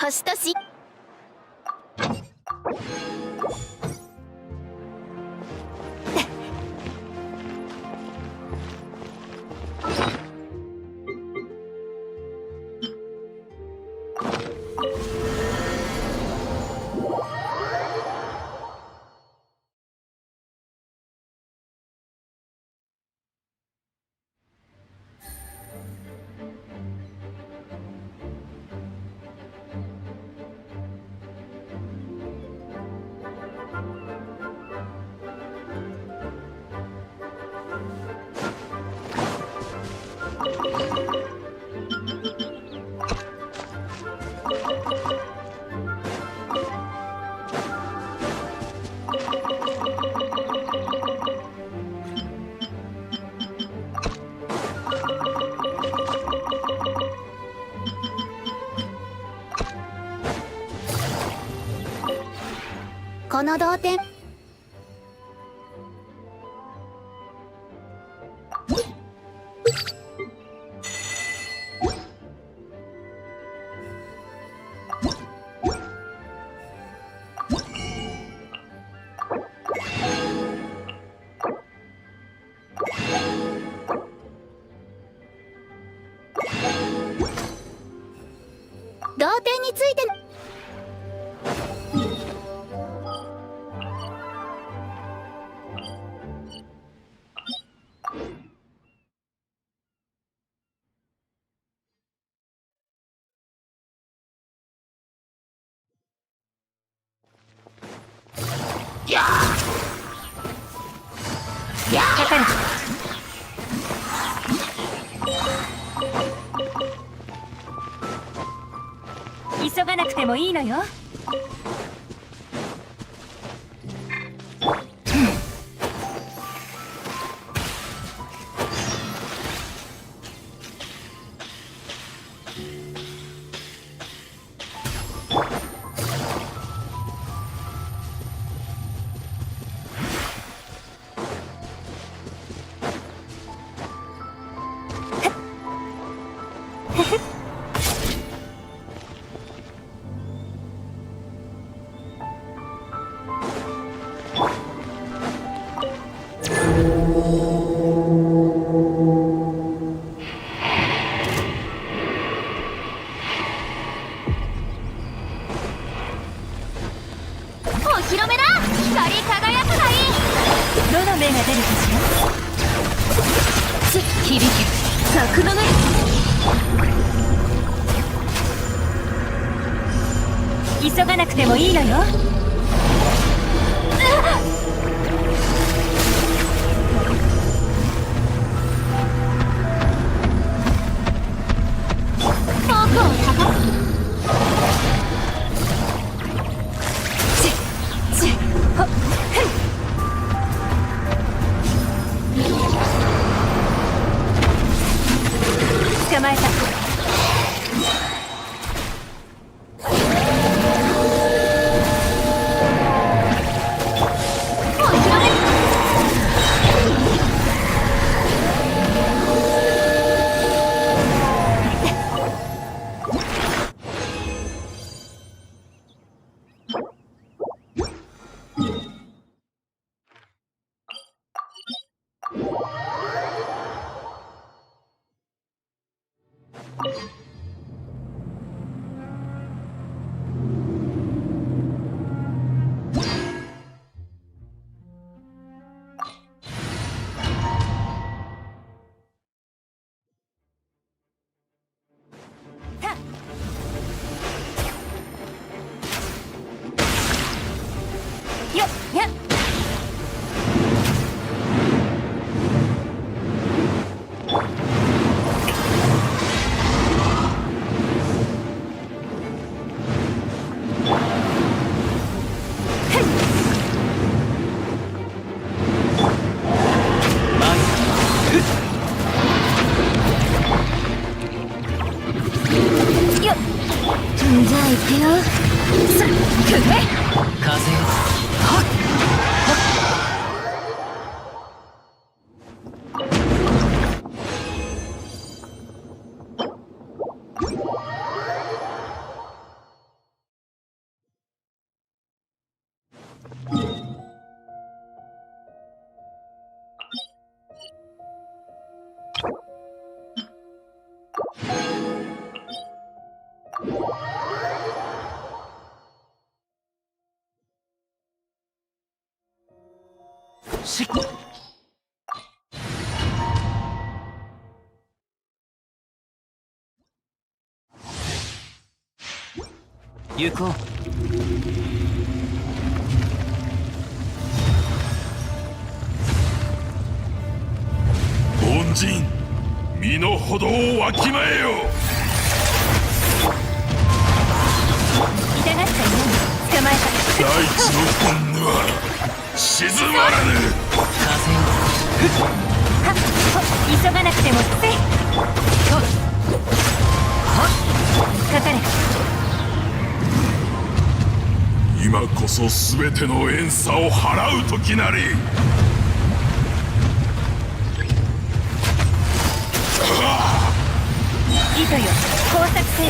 星としこの同点同点について急がなくてもいいのよ。急がなくてもいいのよ。捕まえた。じゃあ行くよ。さくれ風よ。しっ行こう。凡人、身の程をわきまえよ。痛がったように捕まえた。大地の本音は静まらぬ。風よ。はっ急がなくてもせいかかれ。今こそ全ての怨嗟を払う時なり。糸よ工作せよ。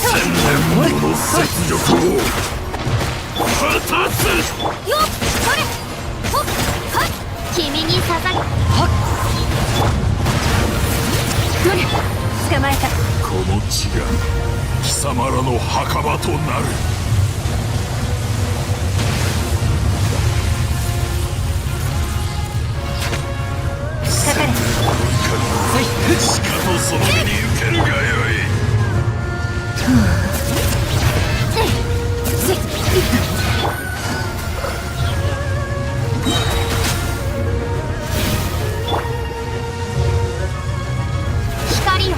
千年もの雪辱を果たす。よっそれほっはっ君に捧ぐ。どれ捕まえた。この地が貴様らの墓場となる。かかれ。しかとその身に受けるがよい。光よ。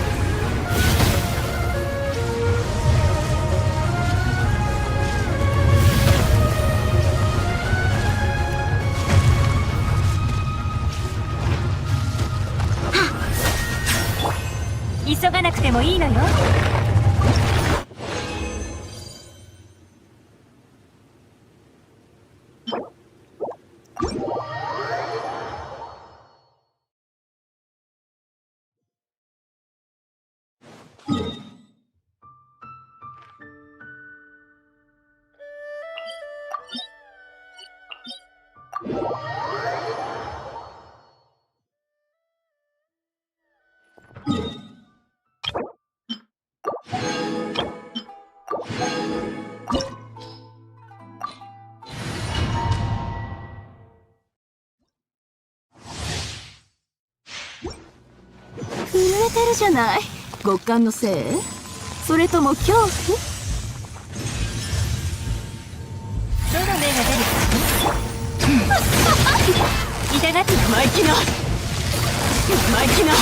急がなくてもいいのよ。震えてるじゃない。極寒のせい？それとも恐怖？どの目が出るか痛がって生意気な生意気な。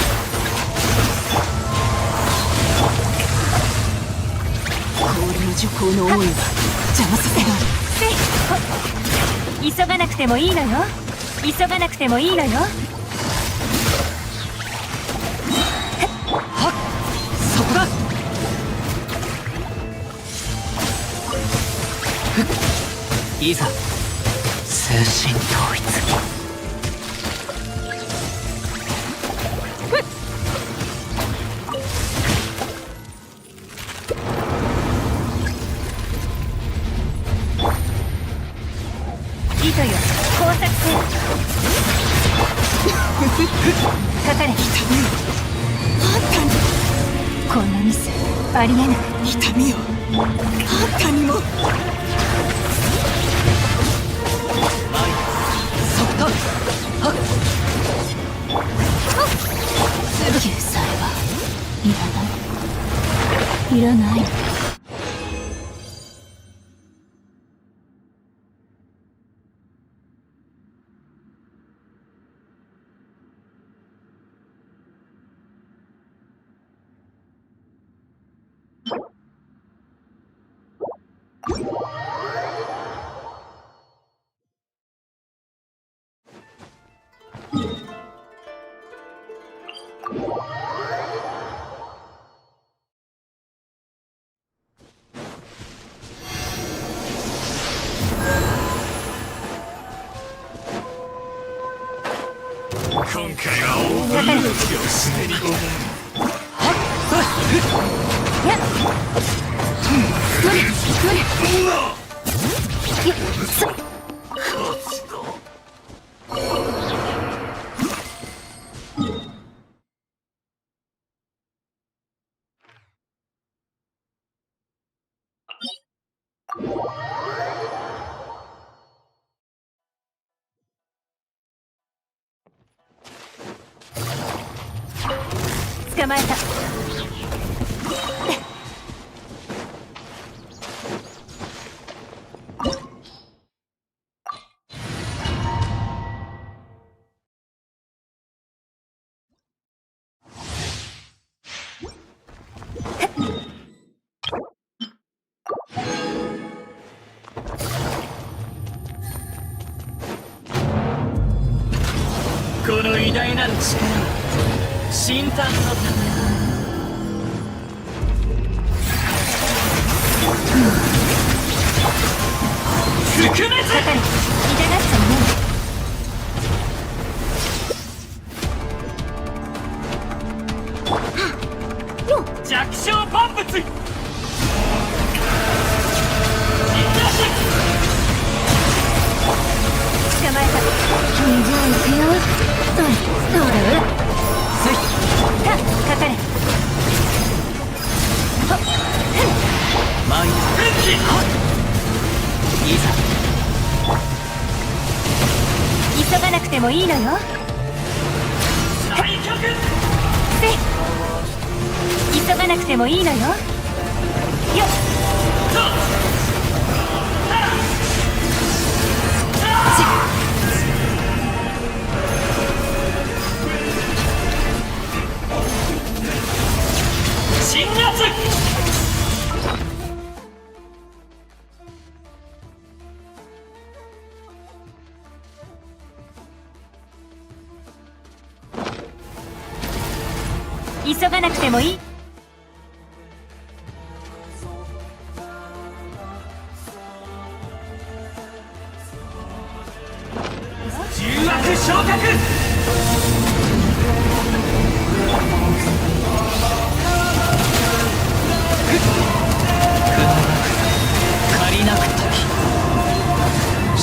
氷の呪光の王位は邪魔させない。せい急がなくてもいいのよ。急がなくてもいいのよ。そこだ。いざ通信統一。糸よ工作せよ。かかれ。こんなミスありえない。痛みよ。あんたにも。そこだ。救済はいらない。いらない。かかる。やっ無理無理よっそ捕まえた。この偉大なる力は新誕のため。かかる。痛がっちゃいない。弱小万物。捕まえた。じゃあ行くよ。ほらほら。かかれ。ほっマイいざ急がなくてもいいのよ。最強急がなくてもいいのよ。よっ新圧。急がなくてもいい。重悪昇格。借りなく時し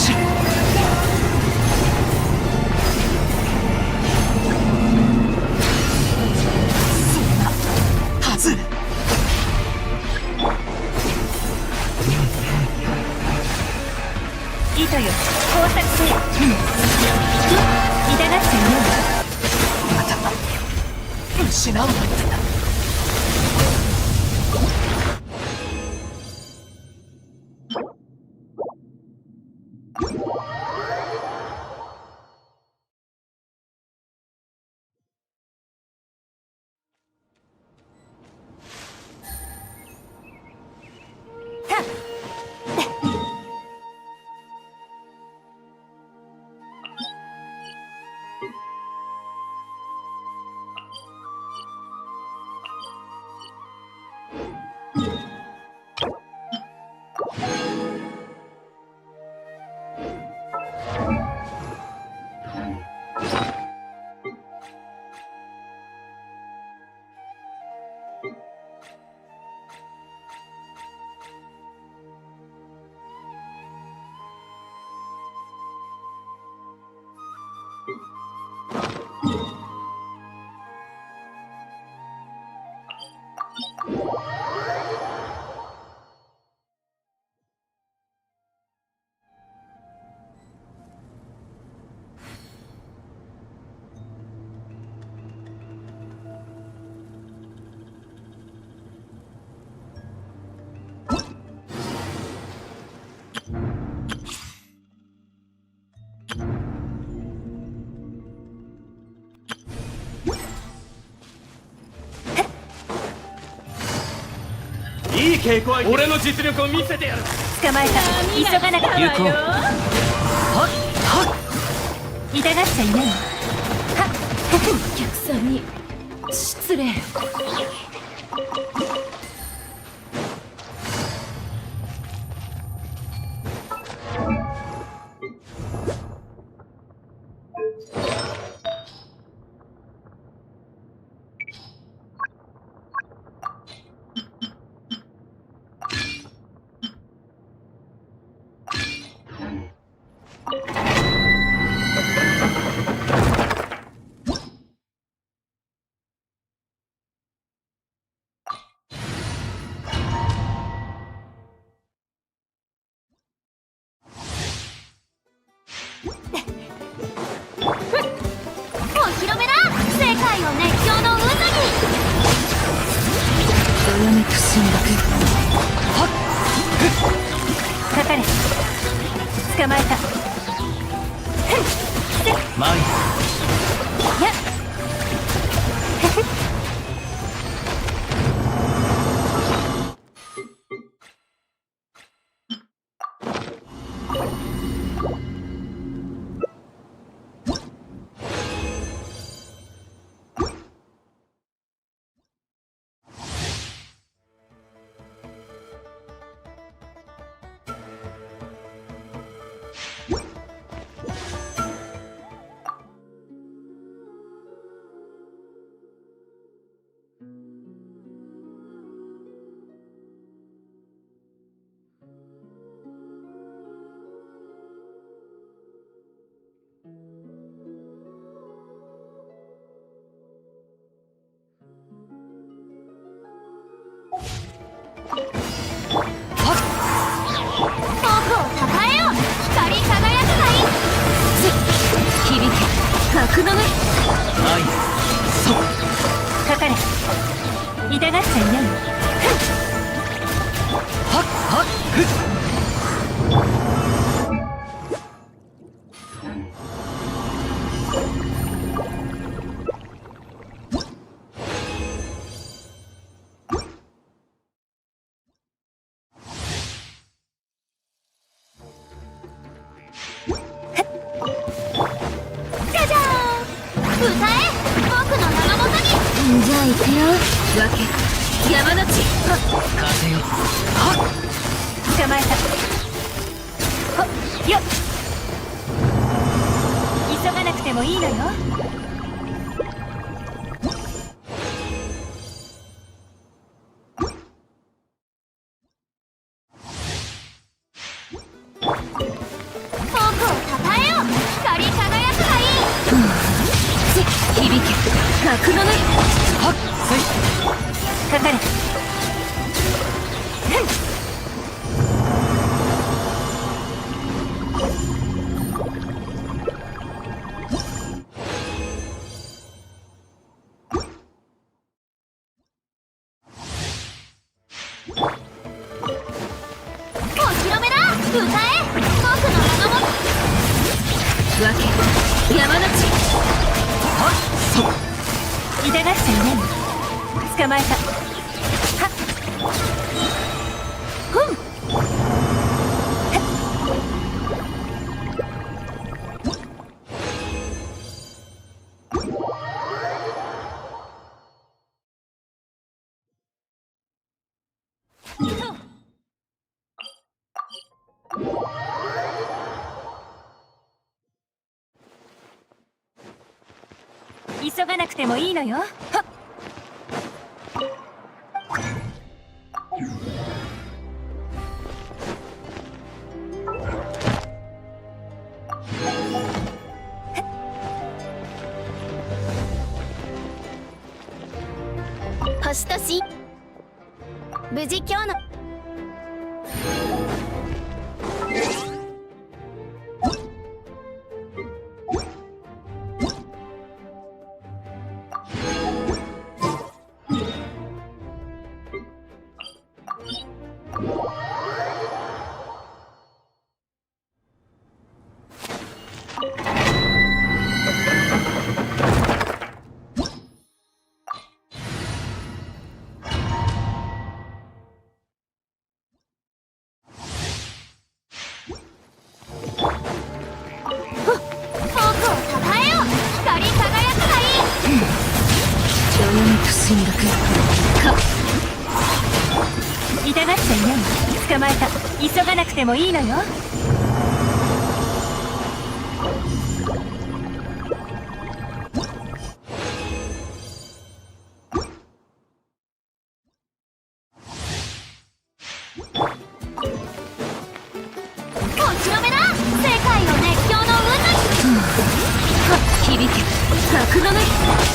そんなはず。いいとよ。工作せよ。痛がっちゃいない。また失うなんて。いい稽古相手。俺の実力を見せてやる。捕まえた。急がなくて行こう。はっはっ。痛がっちゃいない。はっお客さんに失礼。どよめく進学。かかれ。捕まえた。前やっ格の目。前そうかかれ。痛がっちゃいないよ。はっはっふっじゃあ行くよ。わけ山の地。風よ捕まえた。ほっよっ。急がなくてもいいのよ。響け格の目。はっせいかかれ。お披露目だ。歌え僕の名のもわけ山の地。はっそう痛がっちゃいないよ。捕まえた。はっふん。急がなくてもいいのよ。はっ星とし無事今日の痛がっちゃいないよ。捕まえた。急がなくてもいいのよ。お披露目だ。世界の熱狂の響け格の目。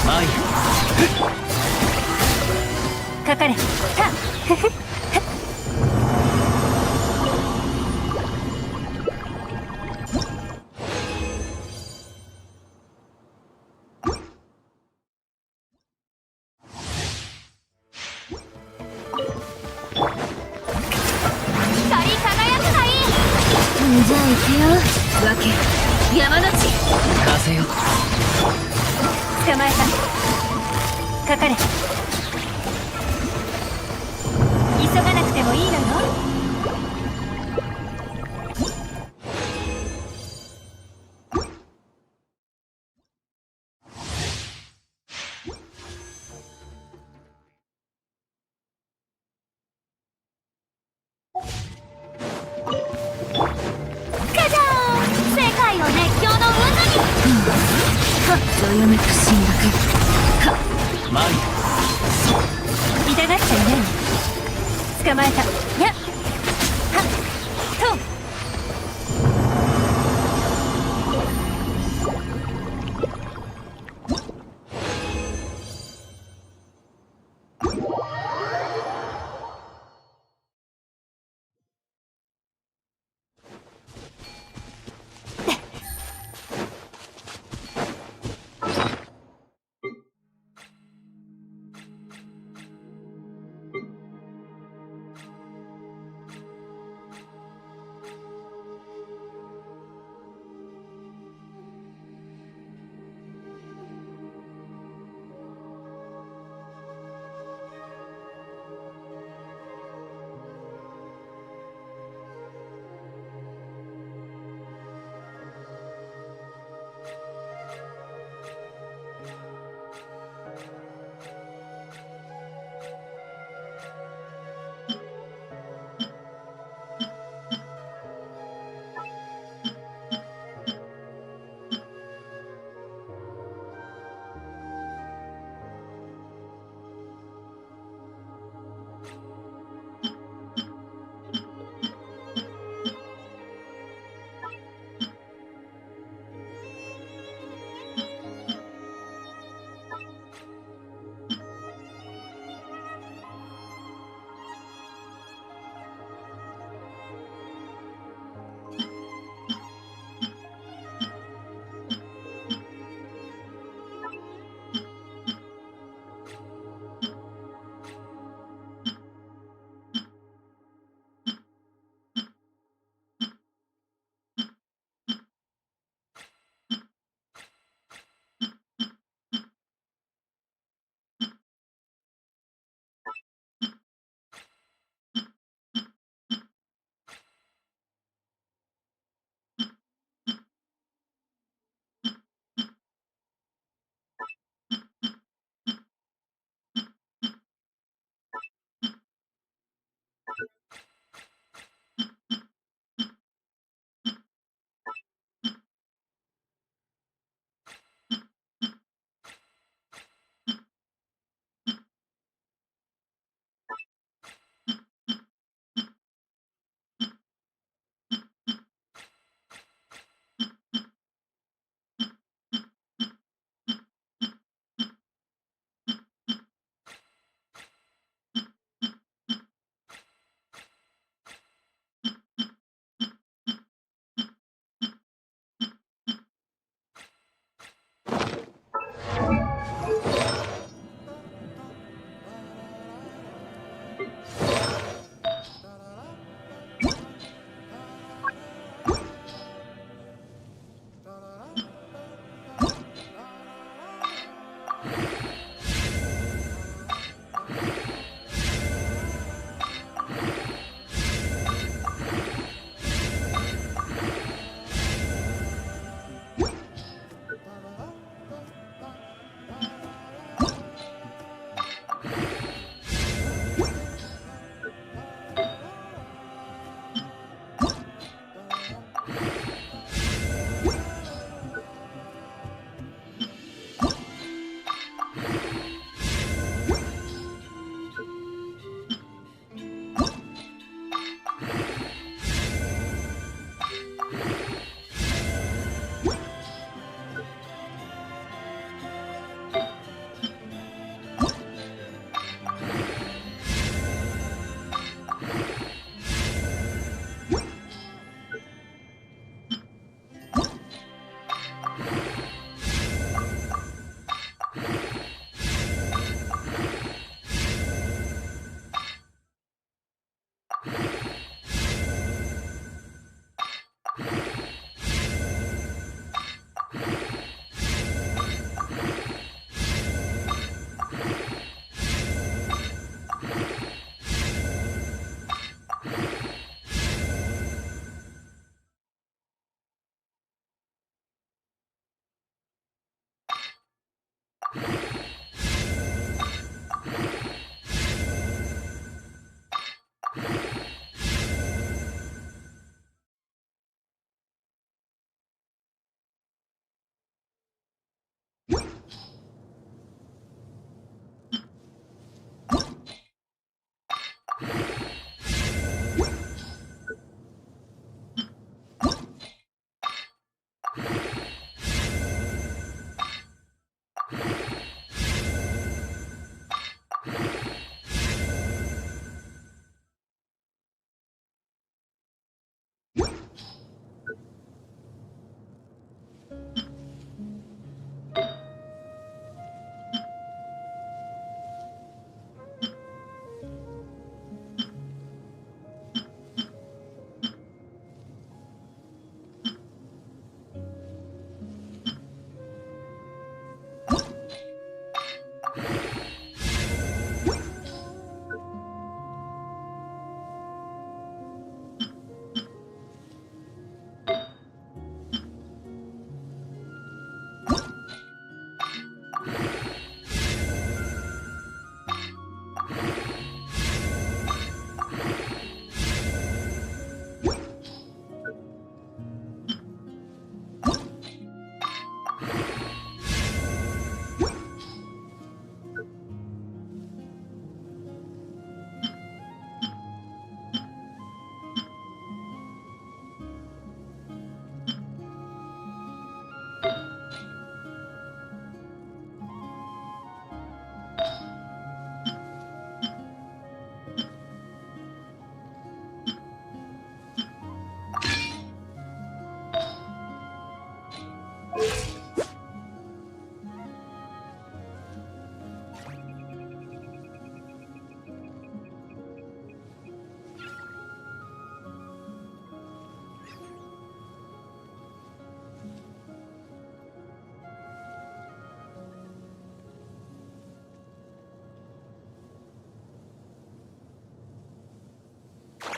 前かかれ。たふふ。け山の地。風よ。捕まえた。かかれ。急がなくてもいいのよ。カジャーン、世界を熱狂の渦に。どよめく進学。マリ痛がっちゃいない。捕まえた。やっはっと。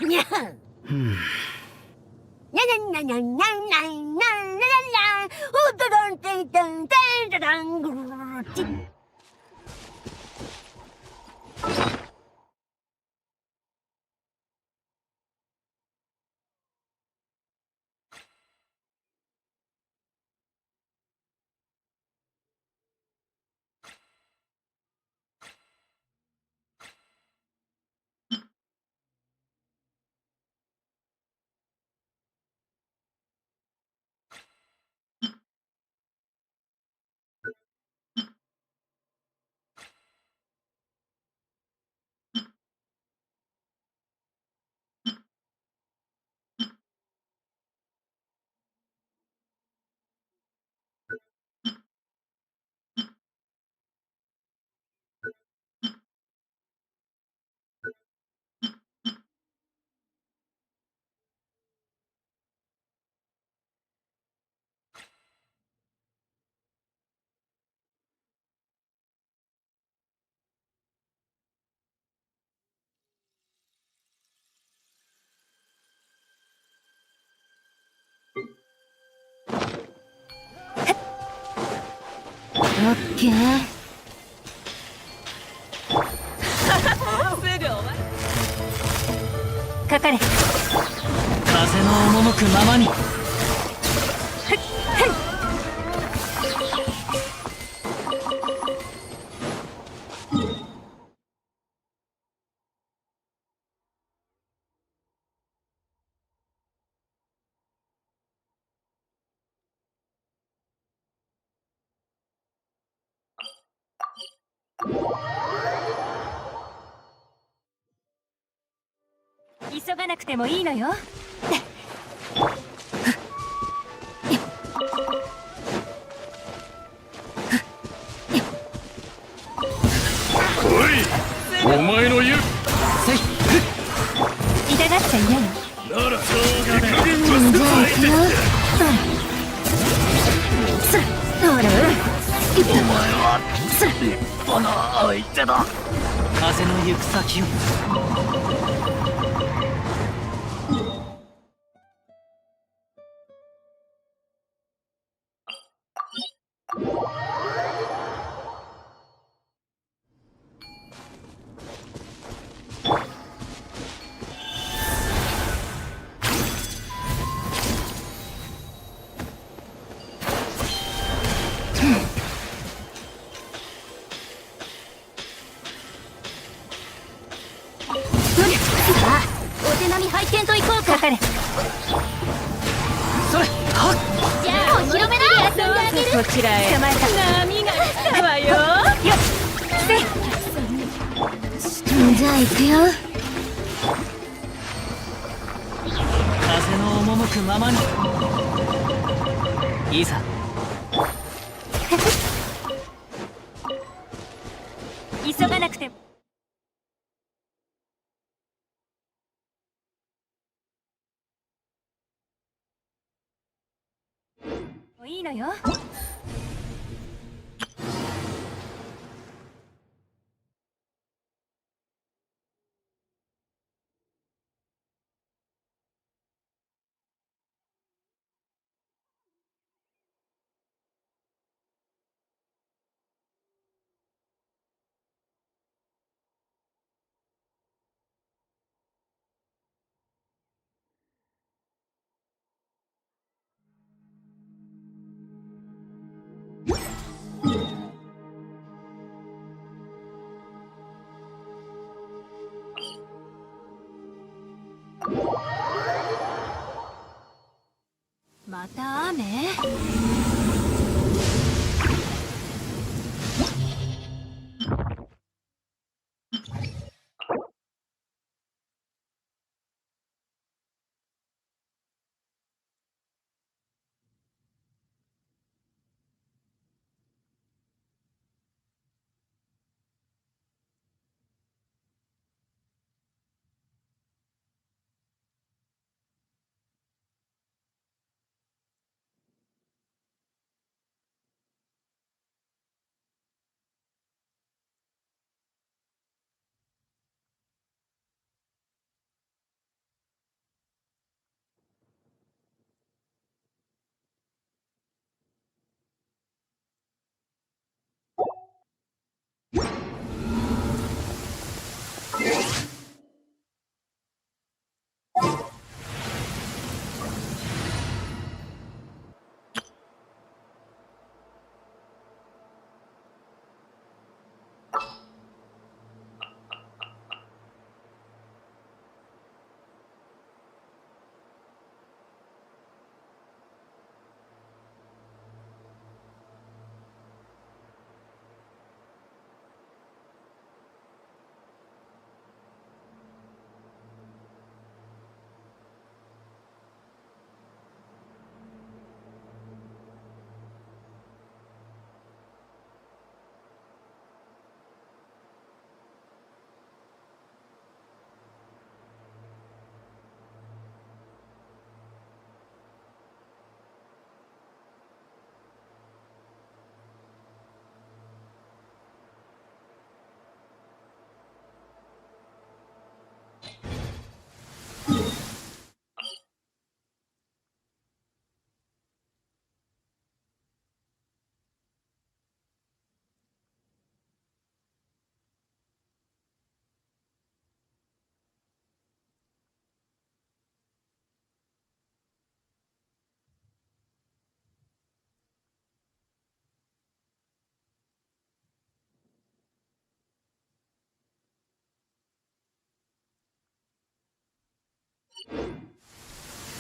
にゃん。にゃにゃにゃにゃにゃにゃにゃにゃにゃ。おどどんてんてんてんてんぐるるるち。オッケー。かかれ。風の赴くままに。急がなくてもいいのよ。おい、お前の言うせい。痛がっちゃいない。なら手加減はするぞ。お前は立派な相手だ。風の行く先を。お手並み拝見といこうか。かかれ。それ。はっ。じゃあお披露目だ。遊んであげる。こちらへ。捕まえた。波が来たわよ。よっ。せい。じゃあ行くよ。風の赴くままに。いざ。急がなくても。いいのよ。また雨？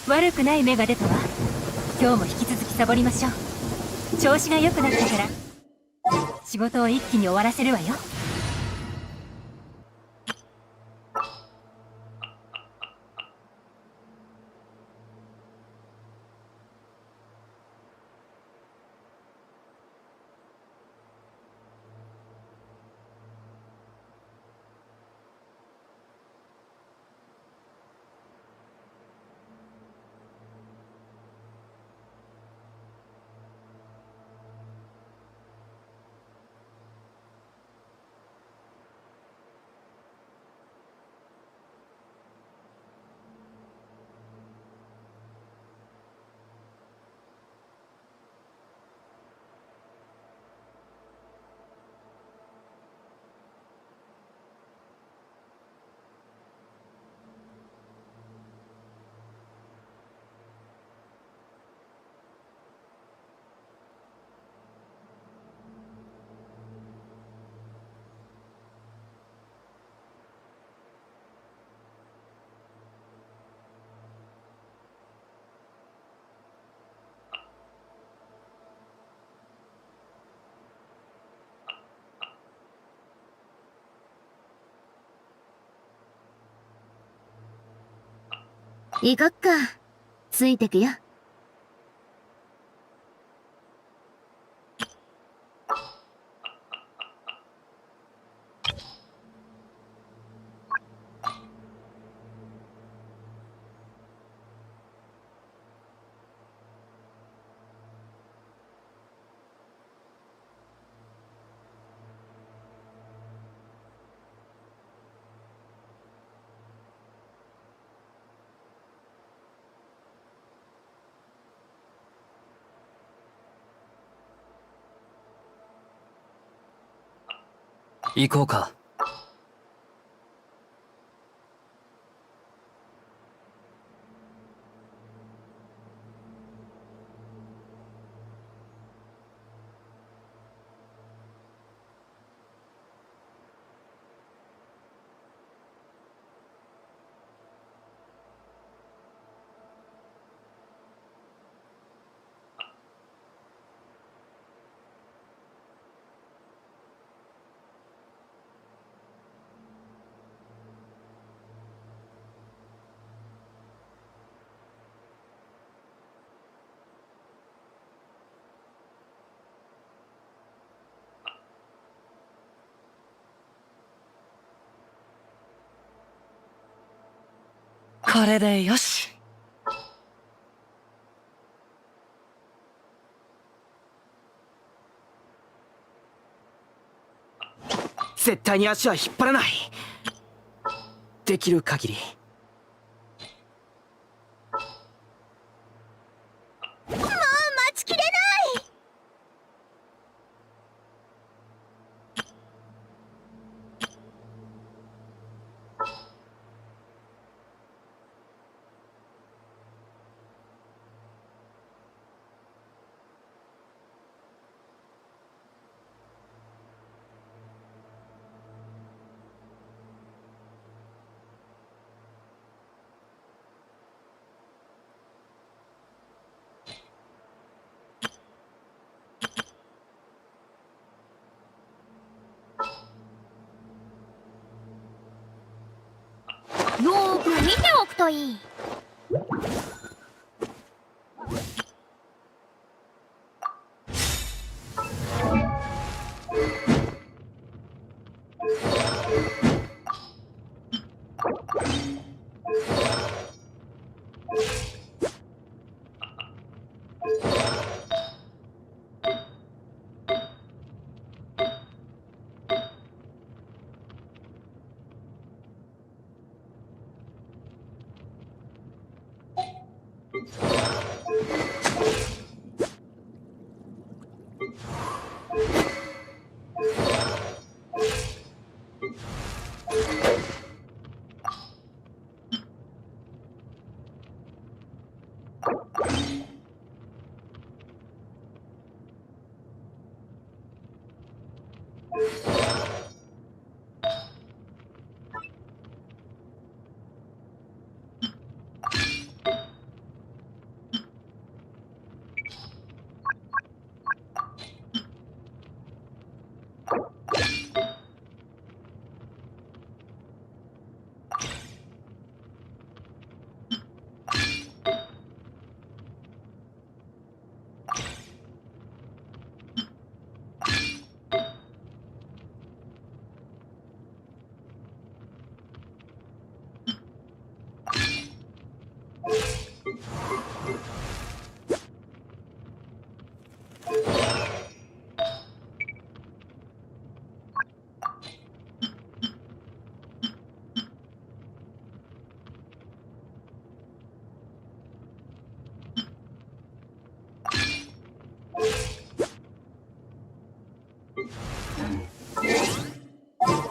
悪くない芽が出たわ。今日も引き続きサボりましょう。調子が良くなったから仕事を一気に終わらせるわよ。行こっか。ついてくよ。行こうか。これでよし。絶対に足は引っ張らない。できる限り。もう待ちきれない。よーく見ておくといい。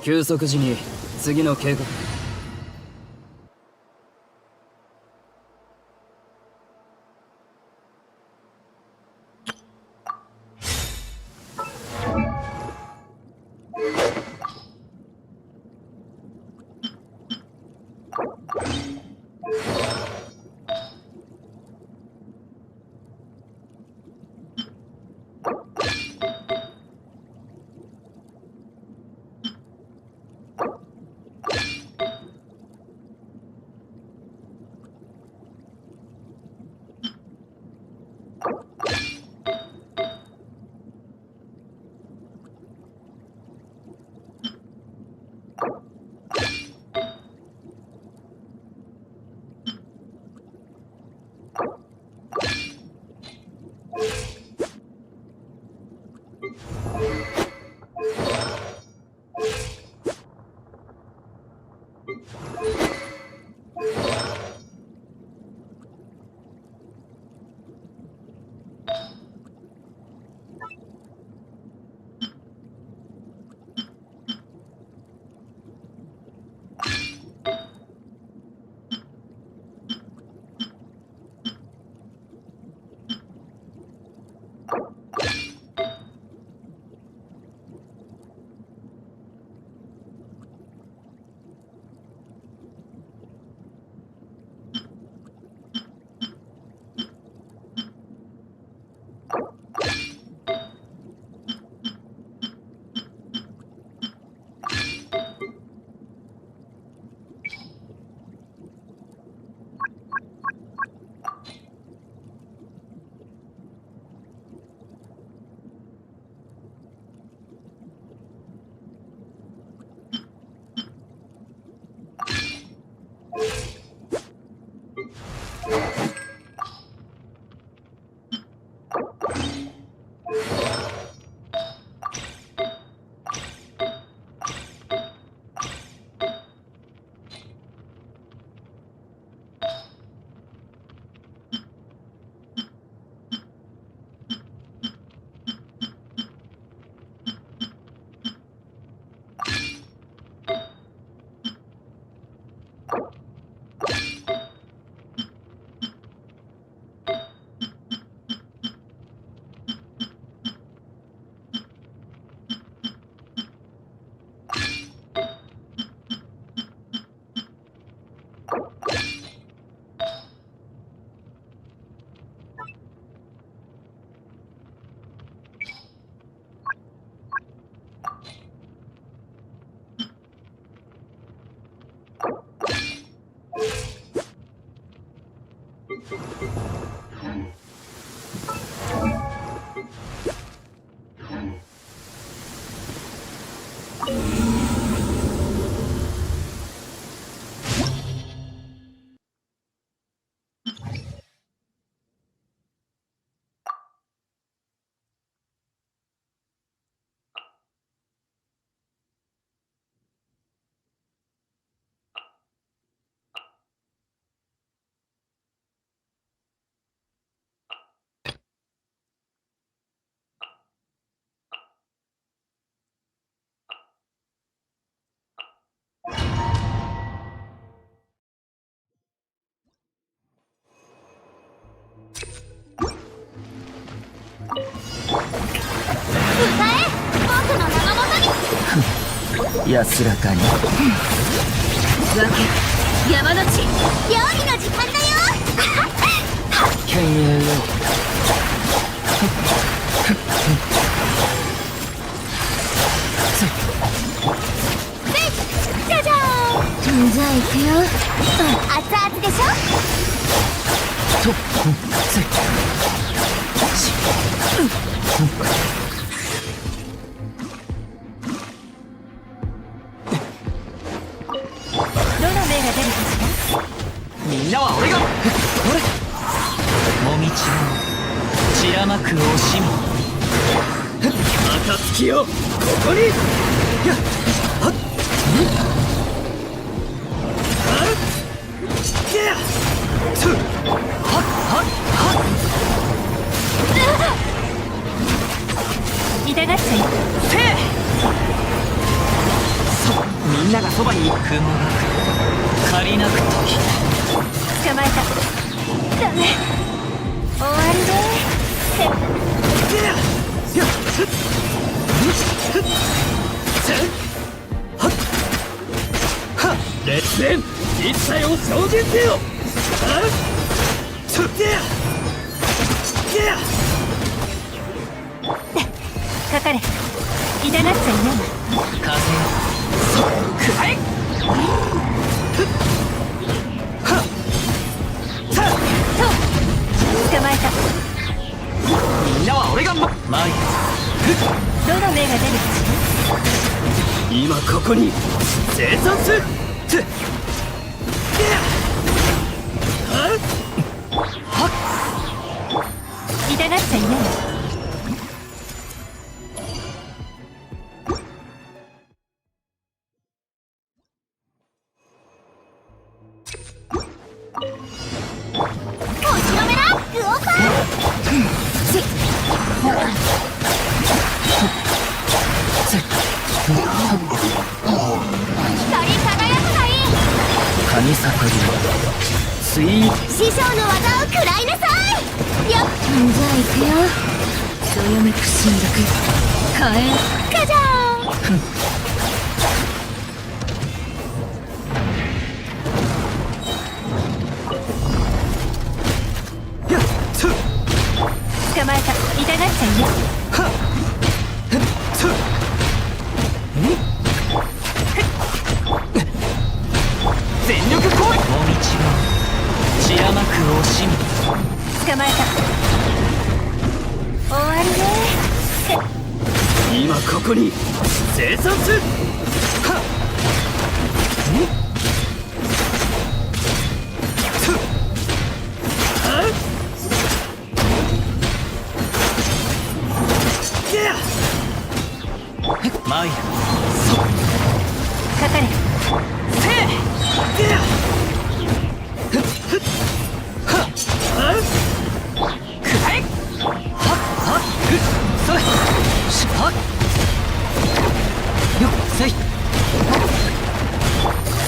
休息時に次の計画。安らかに。わけ山の地。料理の時間だよ。犬猿を。じゃじゃーん。じゃあ行くよ。熱々でしょ。みんなは俺が。ほれ。もみちを散らまく惜しみ。暁よ、ここに。やっ。はっ。はっ。やっ。つ。はっはっはっ。痛がっちゃい。せえ。そう。みんながそばに。雲がく。借りなく時。捕まえた。ダメ。終わりね。列伝一切を精進せよ。かかれ。痛がっちゃいない。風そうくらえ。捕まえた。みんなは俺が前。どの目が出るかしら。今ここに生産す。痛がっちゃいない。神作りスイート師匠の技を食らいなさい。よっ。じゃあ行くよ。どよめく侵略。カエヤ。カジャーン。やっつ。捕まえた。痛がっちゃいない。はっつ。全力攻撃。もみちが散らまく惜しみ。捕まえた。終わりね。今ここに生産す。はっつ。マイヤそうかかれ。せえ。くらえ。はっはっそれしはっよっせい。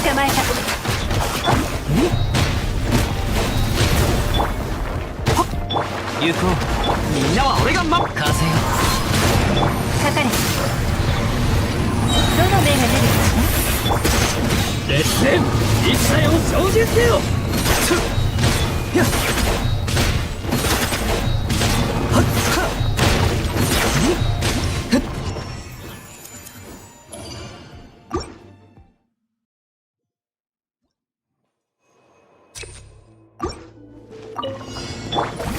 捕まえた。行こう。みんなは俺が風よかかれ。どの目が出るかしら。烈戦一切を精進せよ。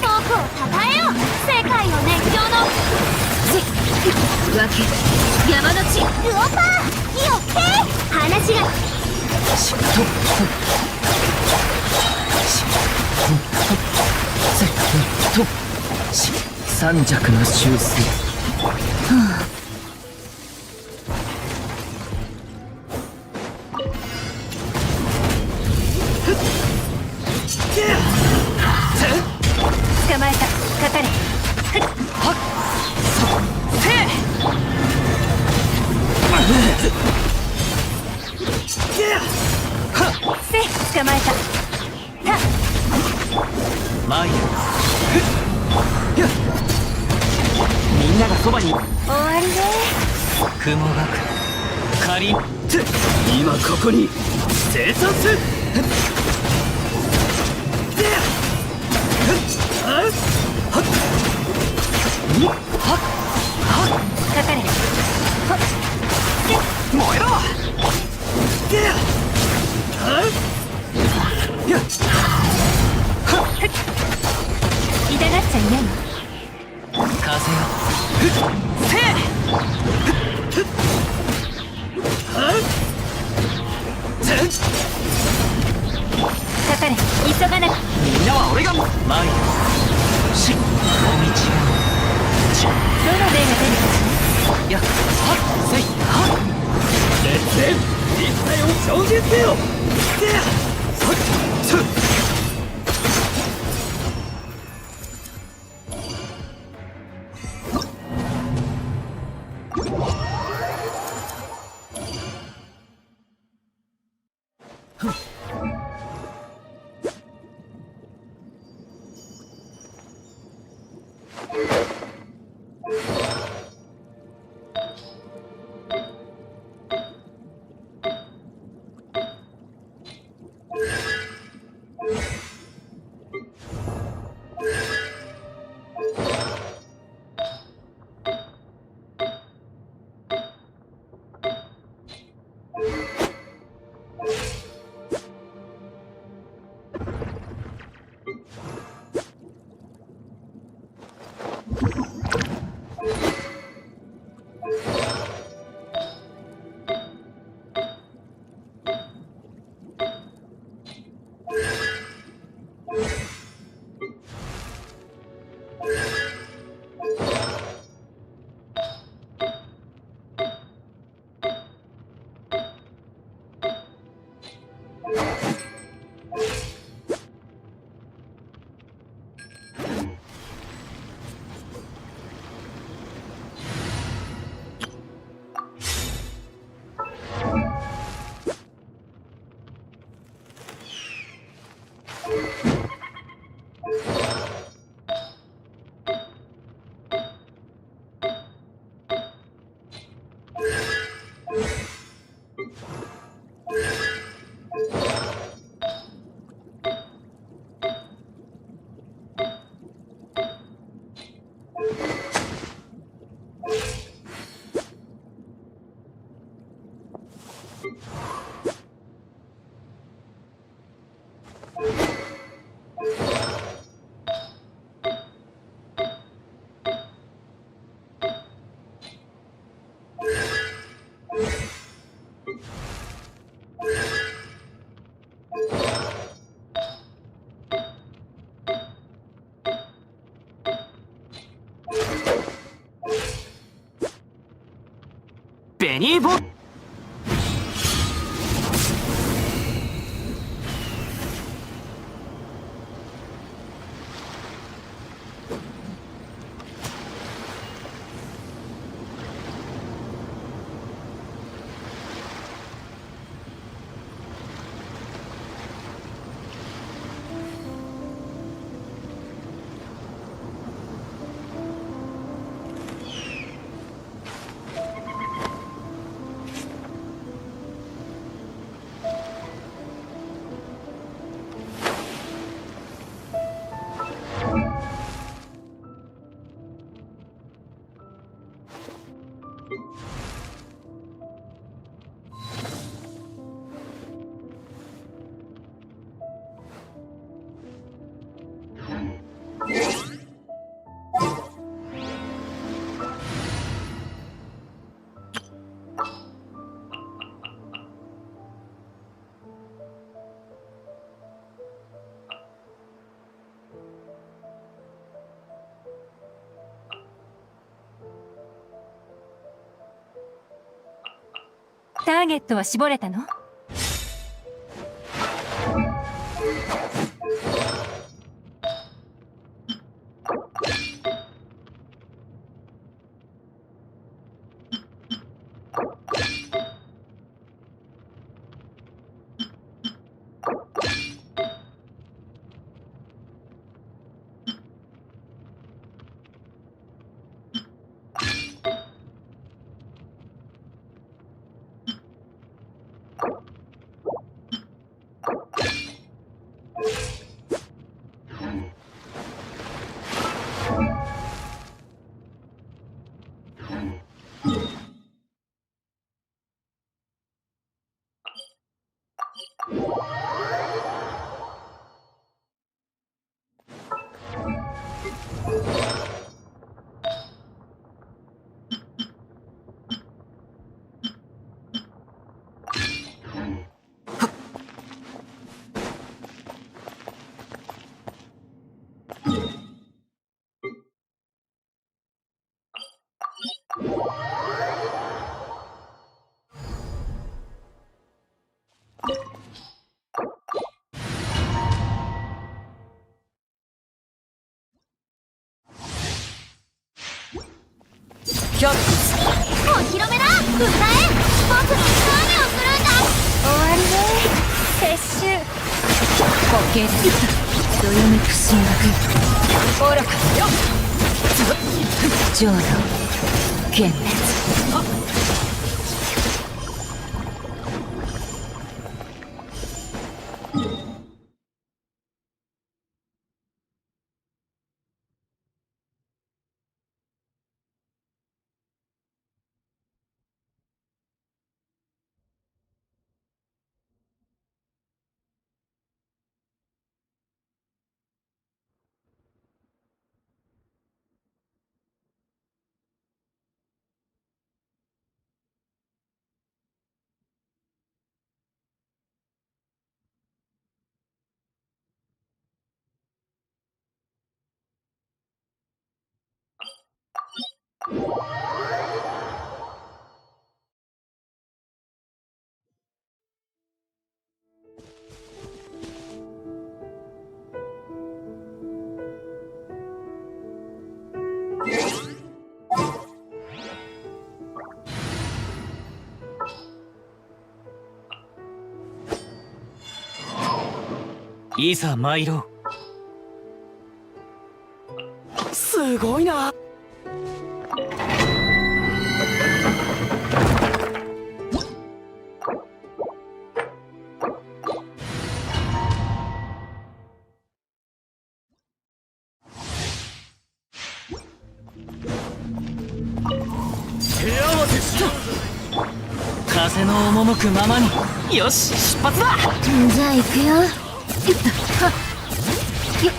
僕をたたえよ、世界の熱狂のわけ山の地ルオパー火を吹け。話が三尺の修正。捕まえた。かかれ。せ捕まえた。前へ。みんながそばに。終わりね。雲がく仮。今ここに生産す。かかれ。燃えろ。痛がっちゃいないの。風よかかれ。急がなく。みんなは俺が前へ。しもみちどの目が出るかしやはっせいはっ烈戦一切を精進せよ。ベニーボーターゲットは絞れたの？キャッお披露目だ。歌え。僕の何をするんだ。終わりね。撤収。滑稽だ。どよめく進学。愚かよ。浄土幻滅。いざ参ろう。すごいな。手合わせしよう。風の赴くままに。よし、出発だ。じゃあ行くよ。よっとはっよっ。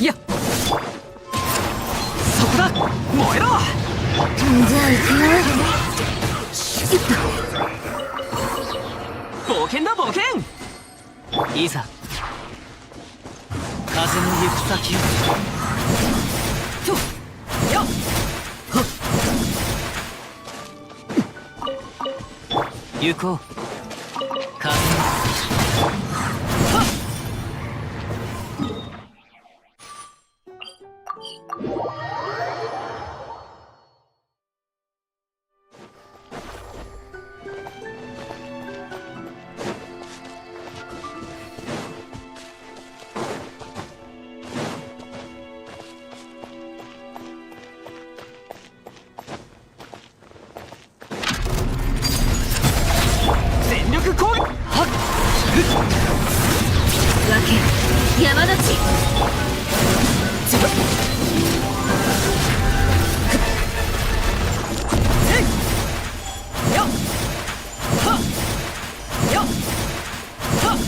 やっ、そこだ。燃えろ。じゃあ行くよ。冒険だ冒険。いざ風の行く先を。とよっはっ。行こう。風全力攻撃。はっ。分け山立ち。よっ。はっ。よっ。はっ。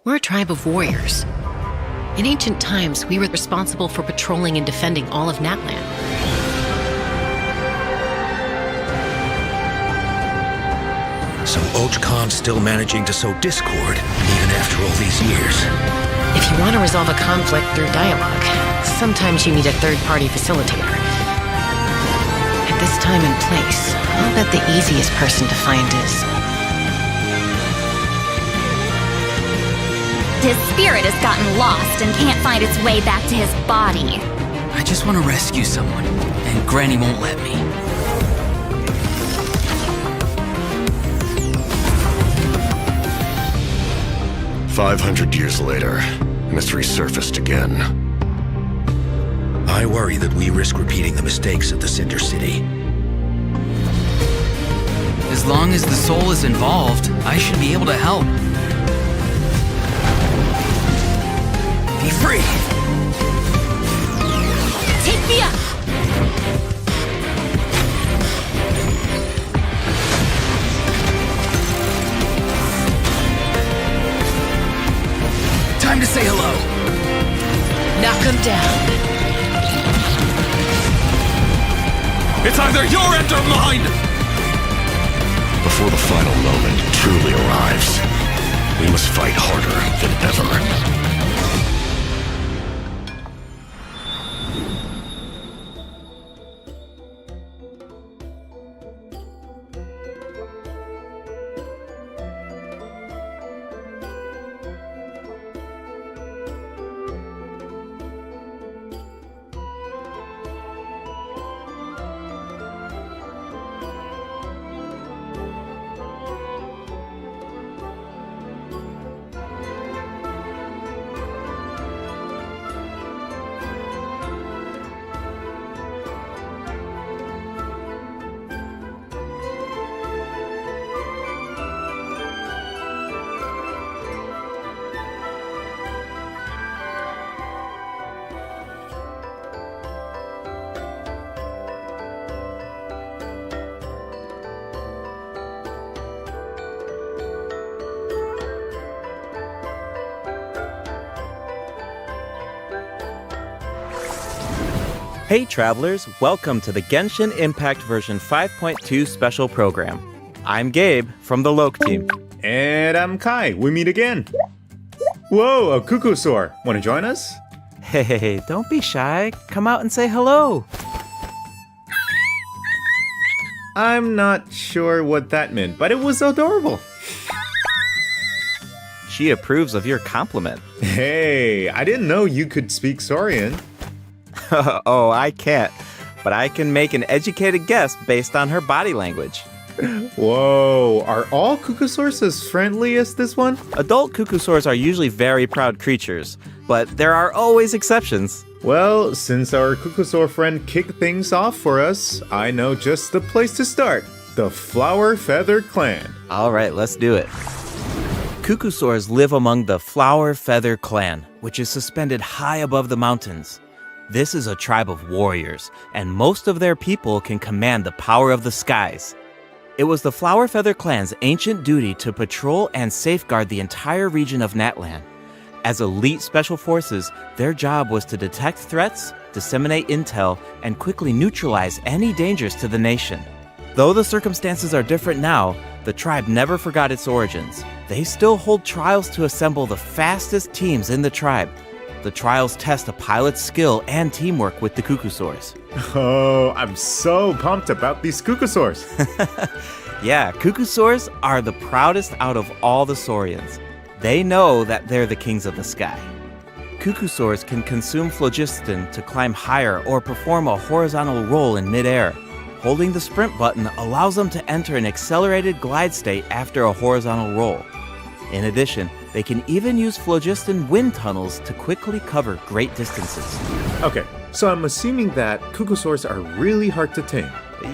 We're a tribe of warriors. In ancient times, we were responsible for patrolling and defending all of Natlan. So Ochkon's still managing to sow discord, even after all these years. If you want to resolve a conflict through dialogue, sometimes you need a third-party facilitator. At this time and place, I'll bet the easiest person to find is... His spirit has gotten lost and can't find its way back to his body. I just want to rescue someone, and Granny won't let me. "500 years later, mystery surfaced again. I worry that we risk repeating the mistakes of the Cinder City. As long as the soul is involved, I should be able to help. Be free! Take me up! Time to say hello! Knock him down. It's either your end or mine! Before the final moment truly arrives, we must fight harder than ever. Hey travelers, welcome to the Genshin Impact version 5.2 special program. I'm Gabe from the Loke team. And I'm Kai. We meet again. Whoa, a cuckoosaur. Want to join us? Hey, don't be shy. Come out and say hello. I'm not sure what that meant, but it was adorable. She approves of your compliment. Hey, I didn't know you could speak Saurian. Oh, I can't, but I can make an educated guess based on her body language. Whoa, are all cuckoosaurs as friendly as this one? Adult cuckoosaurs are usually very proud creatures, but there are always exceptions. Well, since our cuckoosaur friend kicked things off for us, I know just the place to start. The Flower Feather Clan. All right, let's do it. Cuckoosaurs live among the Flower Feather Clan, which is suspended high above the mountains. This is a tribe of warriors, and most of their people can command the power of the skies. It was the Flower Feather Clan's ancient duty to patrol and safeguard the entire region of Natlan. As elite special forces, their job was to detect threats, disseminate intel, and quickly neutralize any dangers to the nation. Though the circumstances are different now, the tribe never forgot its origins. They still hold trials to assemble the fastest teams in the tribe. The trials test a pilot's skill and teamwork with the cuckoosaurs. Oh, I'm so pumped about these cuckoosaurs. Yeah, cuckoosaurs are the proudest out of all the saurians. They know that they're the kings of the sky. Cuckoosaurs can consume phlogiston to climb higher or perform a horizontal roll in midair. Holding the sprint button allows them to enter an accelerated glide state after a horizontal roll. In addition, they can even use phlogiston wind tunnels to quickly cover great distances. Okay, so I'm assuming that cuckoosaurs are really hard to tame.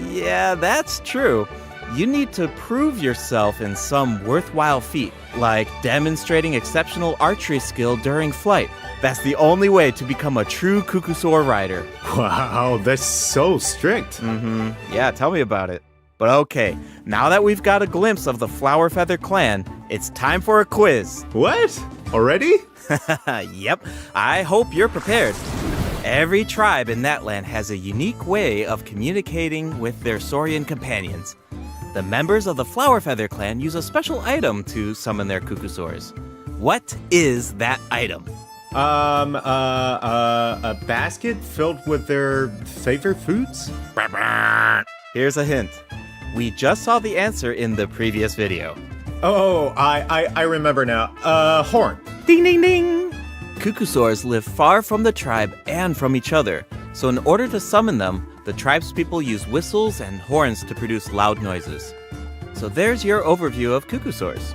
Yeah, that's true. You need to prove yourself in some worthwhile feat, like demonstrating exceptional archery skill during flight. That's the only way to become a true cuckoosaur rider. Wow, that's so strict. Yeah, tell me about it. But okay, now that we've got a glimpse of the Flower Feather Clan, it's time for a quiz. What? Already? Yep, I hope you're prepared. Every tribe in Natlan has a unique way of communicating with their saurian companions. The members of the Flower Feather Clan use a special item to summon their cuckoosaurs. What is that item? A basket filled with their favorite foods? Here's a hint. We just saw the answer in the previous video. Oh, I remember now. Horn. Ding, ding, ding! Cuckoosaurs live far from the tribe and from each other, so in order to summon them, the tribe's people use whistles and horns to produce loud noises. So there's your overview of cuckoosaurs.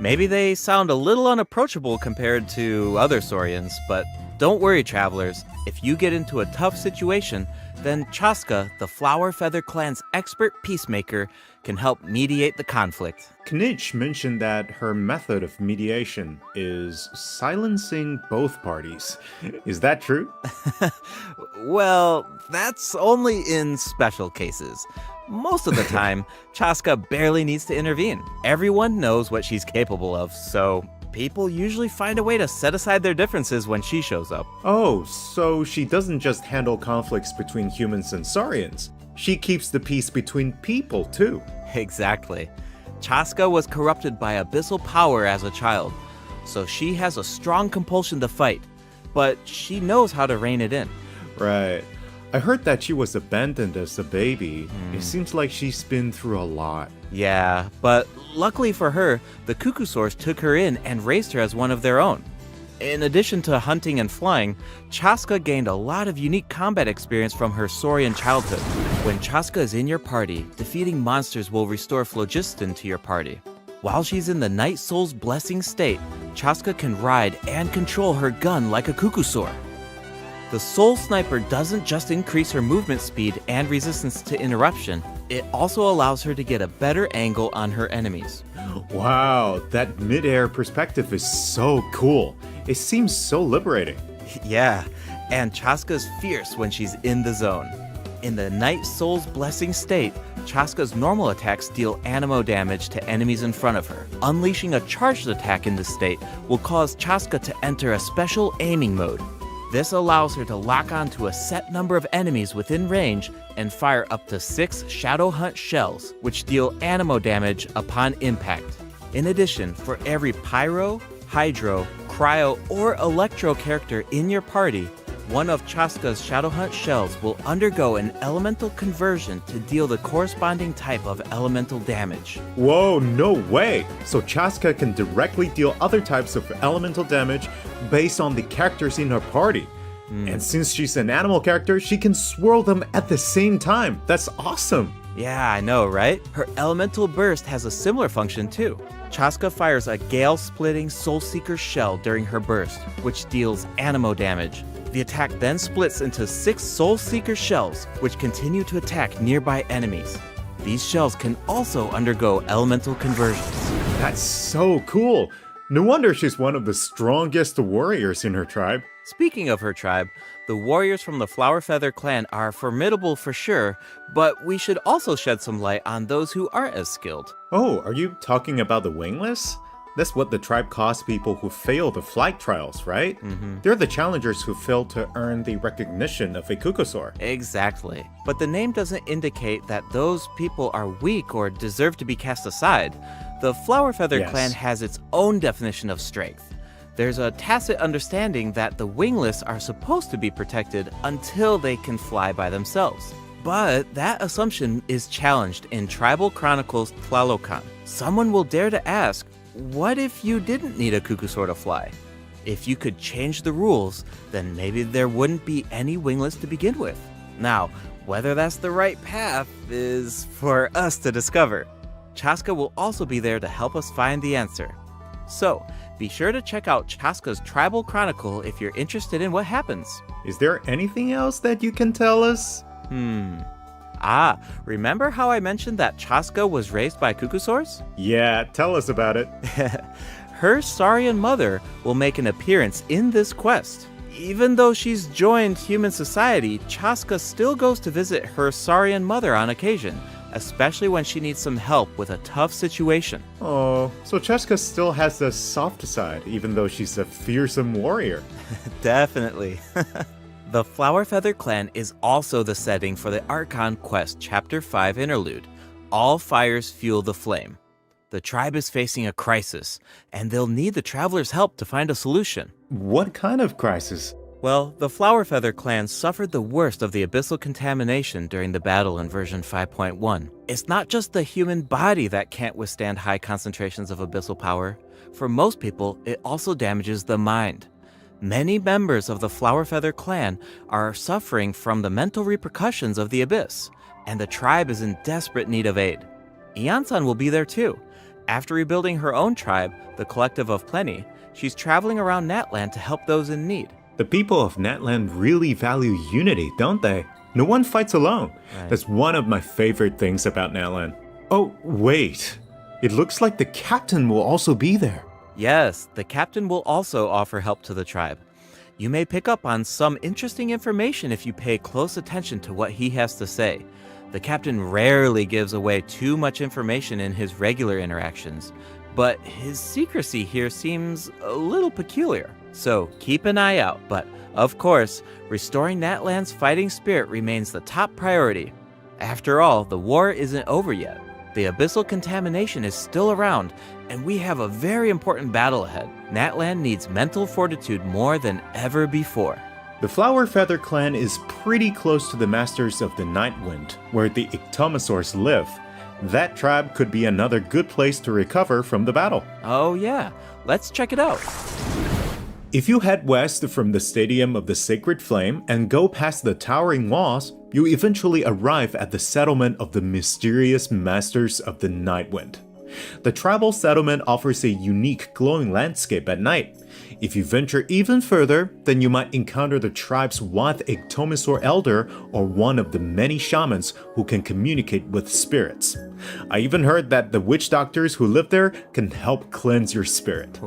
Maybe they sound a little unapproachable compared to other saurians, but don't worry, travelers. If you get into a tough situation, then Chaska, the Flower Feather Clan's expert peacemaker, can help mediate the conflict. Knitch mentioned that her method of mediation is silencing both parties. Is that true? Well, that's only in special cases. Most of the time, Chaska barely needs to intervene. Everyone knows what she's capable of, so people usually find a way to set aside their differences when she shows up. Oh, so she doesn't just handle conflicts between humans and Saurians. She keeps the peace between people, too. Exactly. Chaska was corrupted by abyssal power as a child, so she has a strong compulsion to fight, but she knows how to rein it in. Right. I heard that she was abandoned as a baby. It seems like she's been through a lot. Yeah, but luckily for her, the Cuckoosaurs took her in and raised her as one of their own. In addition to hunting and flying, Chaska gained a lot of unique combat experience from her Saurian childhood. When Chaska is in your party, defeating monsters will restore phlogiston to your party. While she's in the Night Soul's Blessing state, Chaska can ride and control her gun like a Cuckoosaur. The Soul Sniper doesn't just increase her movement speed and resistance to interruption, it also allows her to get a better angle on her enemies. Wow, that mid-air perspective is so cool. It seems so liberating. Yeah, and Chaska's fierce when she's in the zone. In the Night Soul's Blessing state, Chaska's normal attacks deal animo damage to enemies in front of her. Unleashing a charged attack in this state will cause Chaska to enter a special aiming mode. This allows her to lock onto a set number of enemies within range and fire up to 6 Shadow Hunt shells, which deal animo damage upon impact. In addition, for every Pyro, Hydro, Cryo, or Electro character in your party, one of Chaska's Shadow Hunt shells will undergo an elemental conversion to deal the corresponding type of elemental damage. Whoa, no way! So Chaska can directly deal other types of elemental damage based on the characters in her party. And since she's an animal character, she can swirl them at the same time. That's awesome! Yeah, I know, right? Her elemental burst has a similar function too. Chaska fires a gale-splitting Soul Seeker shell during her burst, which deals animo damage. The attack then splits into 6 Soul Seeker shells, which continue to attack nearby enemies. These shells can also undergo elemental conversions. That's so cool! No wonder she's one of the strongest warriors in her tribe. Speaking of her tribe, the warriors from the Flower Feather clan are formidable for sure, but we should also shed some light on those who aren't as skilled. Oh, are you talking about the wingless? That's what the tribe calls people who fail the flight trials, right? They're the challengers who fail to earn the recognition of a Cuckoosaur. Exactly. But the name doesn't indicate that those people are weak or deserve to be cast aside. The Flower Feather clan has its own definition of strength. There's a tacit understanding that the wingless are supposed to be protected until they can fly by themselves. But that assumption is challenged in Tribal Chronicles Tlalocan. Someone will dare to ask, what if you didn't need a Cuckoosaur to fly? If you could change the rules, then maybe there wouldn't be any wingless to begin with. Now, whether that's the right path is for us to discover. Chaska will also be there to help us find the answer. So, be sure to check out Chaska's Tribal Chronicle if you're interested in what happens. Is there anything else that you can tell us? Remember how I mentioned that Chaska was raised by Cuckoosaurs? Yeah, tell us about it. Her Saurian mother will make an appearance in this quest. Even though she's joined human society, Chaska still goes to visit her Saurian mother on occasion, especially when she needs some help with a tough situation. Oh, so Chaska still has a soft side, even though she's a fearsome warrior. Definitely. The Flower Feather clan is also the setting for the Archon Quest Chapter 5 interlude, All Fires Fuel the Flame. The tribe is facing a crisis, and they'll need the travelers' help to find a solution. What kind of crisis? Well, the Flower Feather clan suffered the worst of the abyssal contamination during the battle in version 5.1. It's not just the human body that can't withstand high concentrations of abyssal power. For most people, it also damages the mind. Many members of the Flower Feather clan are suffering from the mental repercussions of the abyss, and the tribe is in desperate need of aid. Iansan will be there too. After rebuilding her own tribe, the Collective of Plenty, she's traveling around Natland to help those in need. The people of Natland really value unity, don't they? No one fights alone. That's one of my favorite things about Natland. Oh, wait. It looks like the captain will also be there. Yes, the captain will also offer help to the tribe. You may pick up on some interesting information if you pay close attention to what he has to say. The captain rarely gives away too much information in his regular interactions, but his secrecy here seems a little peculiar. So keep an eye out, but of course, restoring Natland's fighting spirit remains the top priority. After all, the war isn't over yet. The abyssal contamination is still around, and we have a very important battle ahead. Natland needs mental fortitude more than ever before. The Flower Feather clan is pretty close to the Masters of the Nightwind, where the Ictomosaurs live. That tribe could be another good place to recover from the battle. Oh yeah, let's check it out. If you head west from the Stadium of the Sacred Flame and go past the towering walls, you eventually arrive at the settlement of the mysterious Masters of the Nightwind. The tribal settlement offers a unique glowing landscape at night. If you venture even further, then you might encounter the tribe's Wath Ictomosaur Elder or one of the many shamans who can communicate with spirits. I even heard that the witch doctors who live there can help cleanse your spirit.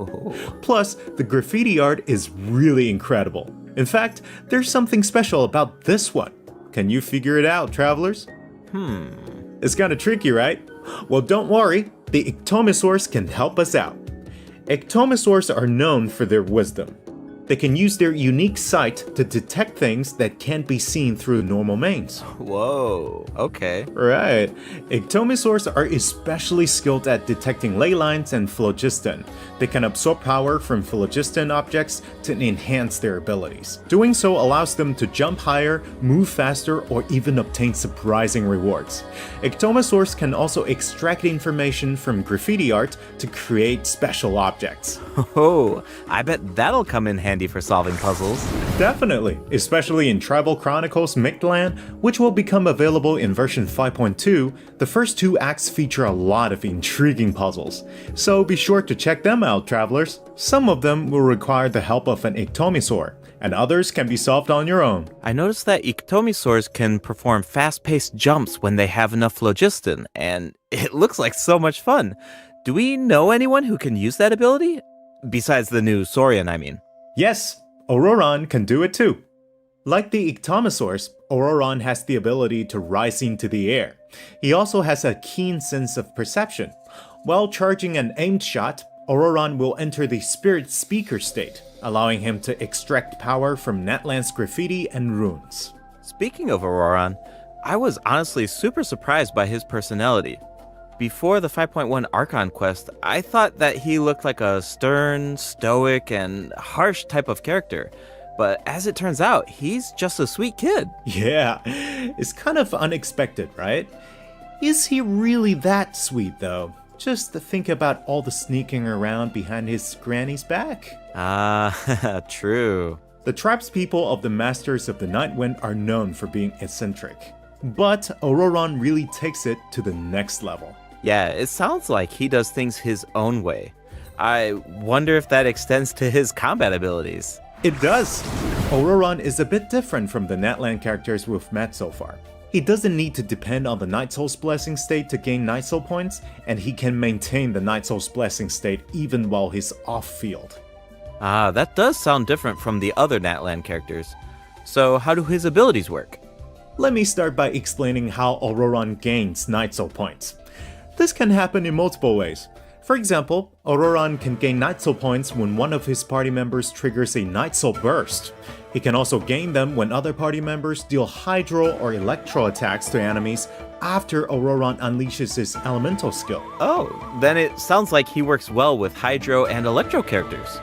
Plus, the graffiti art is really incredible. In fact, there's something special about this one. Can you figure it out, travelers? It's kinda tricky, right? Well, don't worry, the Ictomosaurs can help us out. Ictomosaurs are known for their wisdom. They can use their unique sight to detect things that can't be seen through normal means. Whoa, okay. Right. Ictomosaurs are especially skilled at detecting ley lines and phlogiston. They can absorb power from phlogiston objects to enhance their abilities. Doing so allows them to jump higher, move faster, or even obtain surprising rewards. Ictomosaurs can also extract information from graffiti art to create special objects. Oh, I bet that'll come in handy for solving puzzles. Definitely, especially in Tribal Chronicles Mictland, which will become available in version 5.2. The first 2 acts feature a lot of intriguing puzzles, so be sure to check them out, travelers. Some of them will require the help of an Ictomosaur, and others can be solved on your own. I noticed that Ictomosaurs can perform fast-paced jumps when they have enough phlogiston, and it looks like so much fun. Do we know anyone who can use that ability? Besides the new Saurian, I mean. Yes, Ororon can do it too. Like the Ictomosaurs, Ororon has the ability to rise into the air. He also has a keen sense of perception. While charging an aimed shot, Ororon will enter the Spirit Speaker state, allowing him to extract power from Natland's graffiti and runes. Speaking of Ororon, I was honestly super surprised by his personality. Before the 5.1 Archon quest, I thought that he looked like a stern, stoic, and harsh type of character. But as it turns out, he's just a sweet kid. Yeah, it's kind of unexpected, right? Is he really that sweet, though? Just to think about all the sneaking around behind his granny's back. Ah, true. The tribespeople of the Masters of the Nightwind are known for being eccentric. But Ororon really takes it to the next level. Yeah, it sounds like he does things his own way. I wonder if that extends to his combat abilities. It does. Ororon is a bit different from the Natland characters we've met so far. He doesn't need to depend on the Night Soul's Blessing state to gain Night Soul points, and he can maintain the Night Soul's Blessing state even while he's off-field. Ah, that does sound different from the other Natland characters. So how do his abilities work? Let me start by explaining how Ororon gains Night Soul points. This can happen in multiple ways. For example, Ororon can gain Night Soul points when one of his party members triggers a Night Soul burst. He can also gain them when other party members deal Hydro or Electro attacks to enemies after Ororon unleashes his elemental skill. Oh, then it sounds like he works well with Hydro and Electro characters.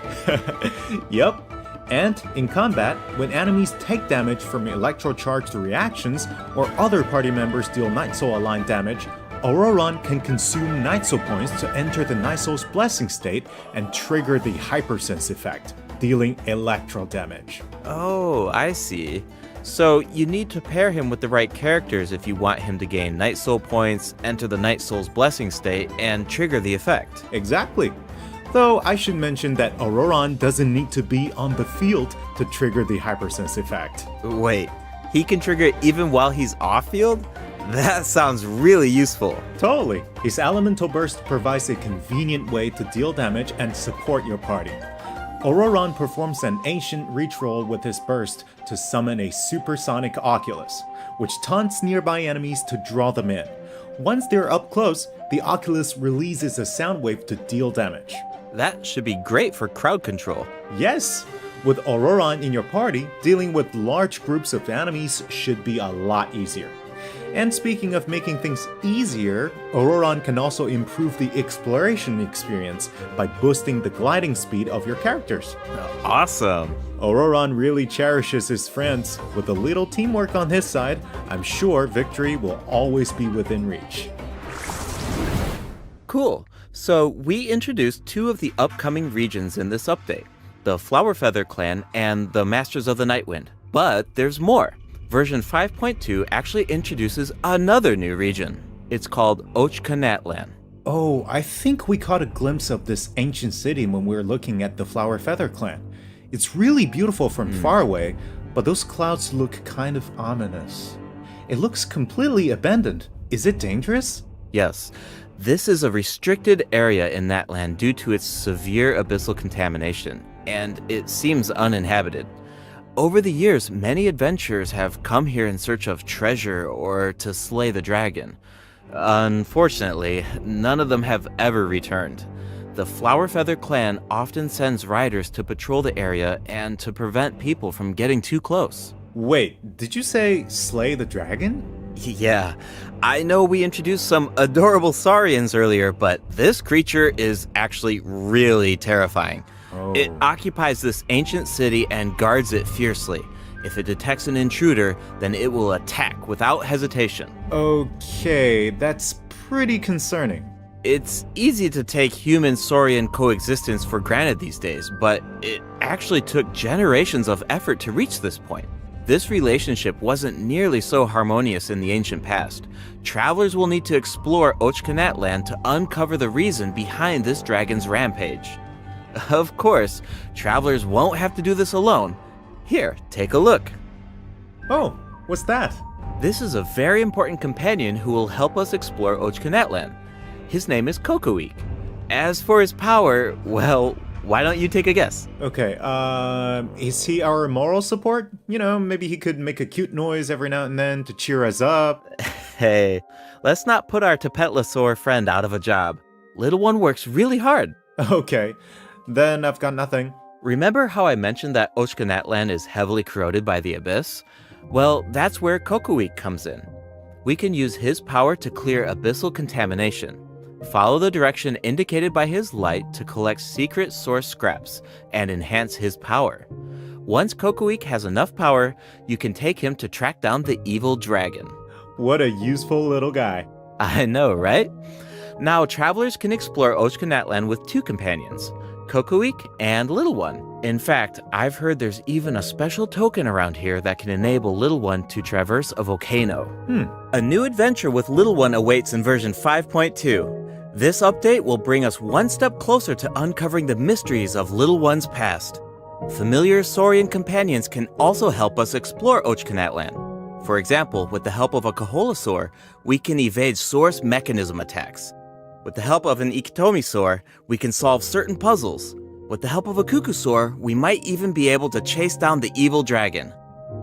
Yep. And in combat, when enemies take damage from electro-charged reactions or other party members deal Night Soul aligned damage, Ororon can consume Night Soul points to enter the Night Soul's Blessing state and trigger the Hypersense effect, dealing electro damage. Oh, I see. So you need to pair him with the right characters if you want him to gain Night Soul points, enter the Night Soul's Blessing state, and trigger the effect. Exactly. Though I should mention that Auroron doesn't need to be on the field to trigger the hypersense effect. Wait, he can trigger it even while he's off-field? That sounds really useful. Totally. His elemental burst provides a convenient way to deal damage and support your party. Auroron performs an ancient reach roll with his burst to summon a supersonic Oculus, which taunts nearby enemies to draw them in. Once they're up close, the Oculus releases a sound wave to deal damage. That should be great for crowd control. Yes! With Auroron in your party, dealing with large groups of enemies should be a lot easier. And speaking of making things easier, Auroron can also improve the exploration experience by boosting the gliding speed of your characters. Awesome. Auroron really cherishes his friends. With a little teamwork on his side, I'm sure victory will always be within reach. Cool. So we introduced two of the upcoming regions in this update, the Flower Feather Clan and the Masters of the Nightwind. But there's more. Version 5.2 actually introduces another new region. It's called Ochkanatlan. Oh, I think we caught a glimpse of this ancient city when we were looking at the Flower Feather Clan. It's really beautiful from far away, but those clouds look kind of ominous. It looks completely abandoned. Is it dangerous? Yes, this is a restricted area in that land due to its severe abyssal contamination, and it seems uninhabited. Over the years, many adventurers have come here in search of treasure or to slay the dragon. Unfortunately, none of them have ever returned. The Flower Feather Clan often sends riders to patrol the area and to prevent people from getting too close. Wait, did you say slay the dragon? Yeah, I know we introduced some adorable saurians earlier, but this creature is actually really terrifying. Oh. It occupies this ancient city and guards it fiercely. If it detects an intruder, then it will attack without hesitation. Okay, that's pretty concerning. It's easy to take human-saurian coexistence for granted these days, but it actually took generations of effort to reach this point. This relationship wasn't nearly so harmonious in the ancient past. Travelers will need to explore Ochkanatlan to uncover the reason behind this dragon's rampage. Of course, travelers won't have to do this alone. Here, take a look. Oh, what's that? This is a very important companion who will help us explore Ochkanatlan. His name is Kokoweek. As for his power, well, why don't you take a guess? Okay, is he our moral support? You know, maybe he could make a cute noise every now and then to cheer us up. Hey, let's not put our Tapetlosaur friend out of a job. Little one works really hard. Okay, then I've got nothing. Remember how I mentioned that Ochkanatlan is heavily corroded by the abyss? Well, that's where Kokoweek comes in. We can use his power to clear abyssal contamination. Follow the direction indicated by his light to collect secret source scraps and enhance his power. Once Kokoweek has enough power, you can take him to track down the evil dragon. What a useful little guy. I know, right? Now, travelers can explore Ochkanatlan with two companions, Kokoweek and Little One. In fact, I've heard there's even a special token around here that can enable Little One to traverse a volcano. A new adventure with Little One awaits in version 5.2. This update will bring us one step closer to uncovering the mysteries of Little One's past. Familiar saurian companions can also help us explore Ochkanatlan. For example, with the help of a Kaholasaur, we can evade source mechanism attacks. With the help of an Ikitomisaur, we can solve certain puzzles. With the help of a Kukusaur, we might even be able to chase down the evil dragon.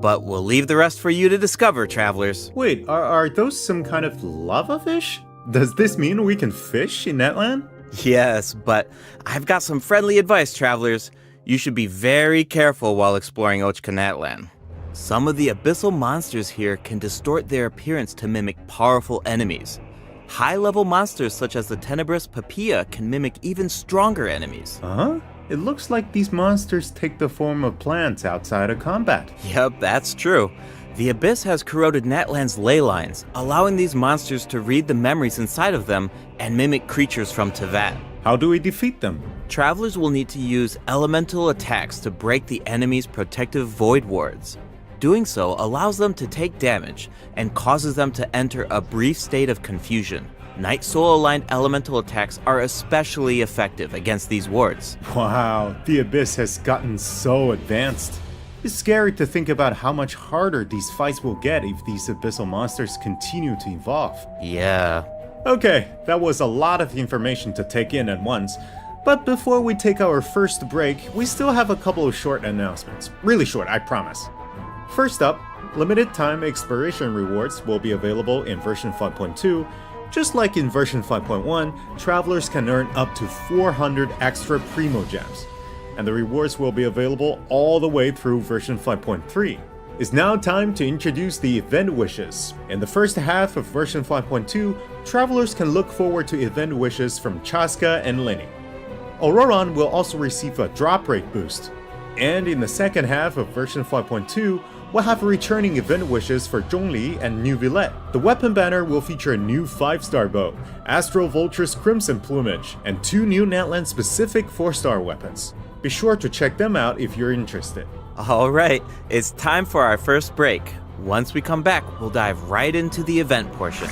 But we'll leave the rest for you to discover, travelers. Wait, are those some kind of lava fish? Does this mean we can fish in that land? Yes, but I've got some friendly advice, travelers. You should be very careful while exploring Ochkanatlan. Some of the abyssal monsters here can distort their appearance to mimic powerful enemies. High-level monsters such as the tenebrous Papilla can mimic even stronger enemies. Huh? It looks like these monsters take the form of plants outside of combat. Yep, that's true. The abyss has corroded Natlan's ley lines, allowing these monsters to read the memories inside of them and mimic creatures from Teyvat. How do we defeat them? Travelers will need to use elemental attacks to break the enemy's protective void wards. Doing so allows them to take damage and causes them to enter a brief state of confusion. Night Soul-aligned elemental attacks are especially effective against these wards. Wow, the Abyss has gotten so advanced. It's scary to think about how much harder these fights will get if these abyssal monsters continue to evolve. Yeah. Okay, that was a lot of information to take in at once. But before we take our first break, we still have a couple of short announcements. Really short, I promise. First up, limited time exploration rewards will be available in version 5.2. Just like in version 5.1, travelers can earn up to 400 extra Primo Gems. And the rewards will be available all the way through version 5.3. It's now time to introduce the event wishes. In the first half of version 5.2, travelers can look forward to event wishes from Chaska and Lenny. Auroron will also receive a drop rate boost. And in the second half of version 5.2, we'll have returning event wishes for Zhongli and New Villette. The weapon banner will feature a new 5-star bow, Astral Vulture's Crimson Plumage, and 2 new Natland specific 4-star weapons. Be sure to check them out if you're interested. Alright, it's time for our first break. Once we come back, we'll dive right into the event portion.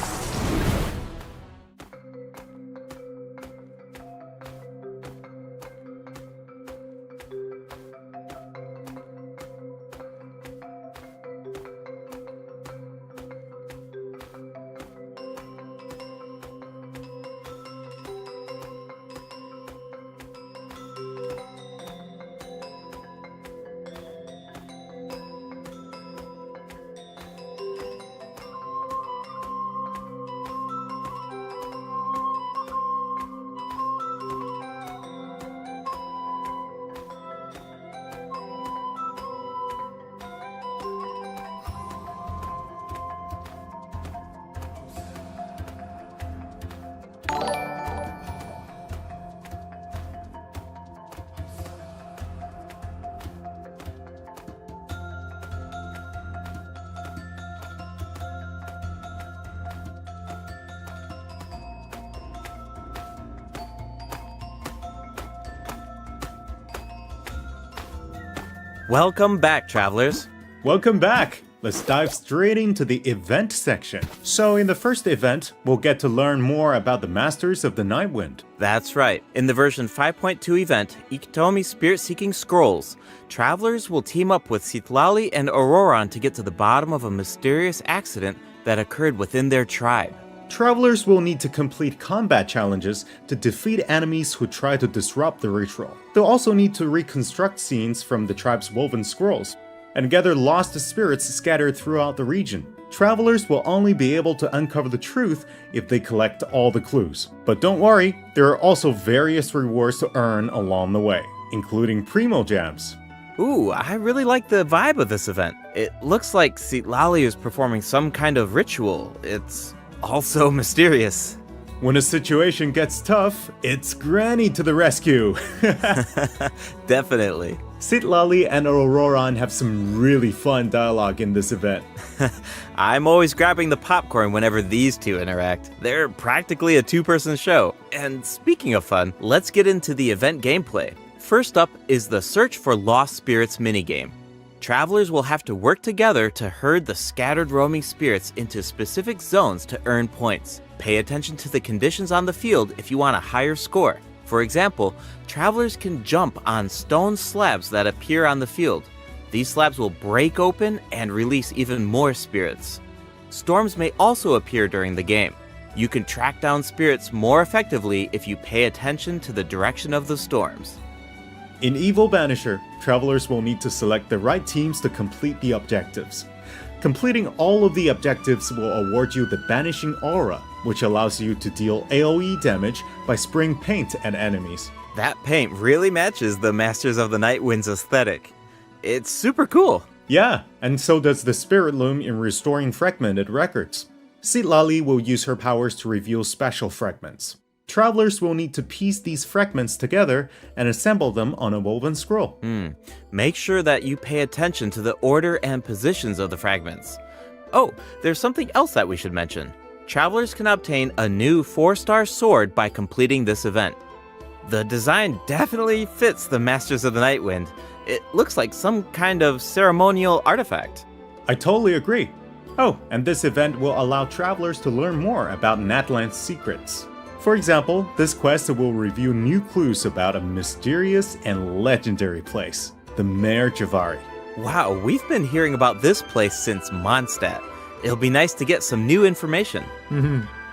Welcome back, travelers. Welcome back! Let's dive straight into the event section. So in the first event, we'll get to learn more about the Masters of the Nightwind. That's right. In the version 5.2 event, Ikitomi Spirit-Seeking Scrolls, travelers will team up with Citlali and Auroron to get to the bottom of a mysterious accident that occurred within their tribe. Travelers will need to complete combat challenges to defeat enemies who try to disrupt the ritual. They'll also need to reconstruct scenes from the tribe's woven scrolls, and gather lost spirits scattered throughout the region. Travelers will only be able to uncover the truth if they collect all the clues. But don't worry, there are also various rewards to earn along the way, including Primo Gems. Ooh, I really like the vibe of this event. It looks like Citlali is performing some kind of ritual. It's also mysterious. When a situation gets tough, it's Granny to the rescue. Definitely. Citlali and Auroron have some really fun dialogue in this event. I'm always grabbing the popcorn whenever these two interact. They're practically a two-person show. And speaking of fun, let's get into the event gameplay. First up is the Search for Lost Spirits minigame. Travelers will have to work together to herd the scattered roaming spirits into specific zones to earn points. Pay attention to the conditions on the field if you want a higher score. For example, travelers can jump on stone slabs that appear on the field. These slabs will break open and release even more spirits. Storms may also appear during the game. You can track down spirits more effectively if you pay attention to the direction of the storms. In Evil Banisher, travelers will need to select the right teams to complete the objectives. Completing all of the objectives will award you the Banishing Aura, which allows you to deal AoE damage by spraying paint at enemies. That paint really matches the Masters of the Nightwind's aesthetic. It's super cool. Yeah, and so does the Spirit Loom in restoring fragmented records. Citlali will use her powers to reveal special fragments. Travelers will need to piece these fragments together and assemble them on a woven scroll. Make sure that you pay attention to the order and positions of the fragments. Oh, there's something else that we should mention. Travelers can obtain a new 4-star sword by completing this event. The design definitely fits the Masters of the Nightwind. It looks like some kind of ceremonial artifact. I totally agree. Oh, and this event will allow travelers to learn more about Natland's secrets. For example, this quest will reveal new clues about a mysterious and legendary place, the Mare Javari. Wow, we've been hearing about this place since Mondstadt. It'll be nice to get some new information.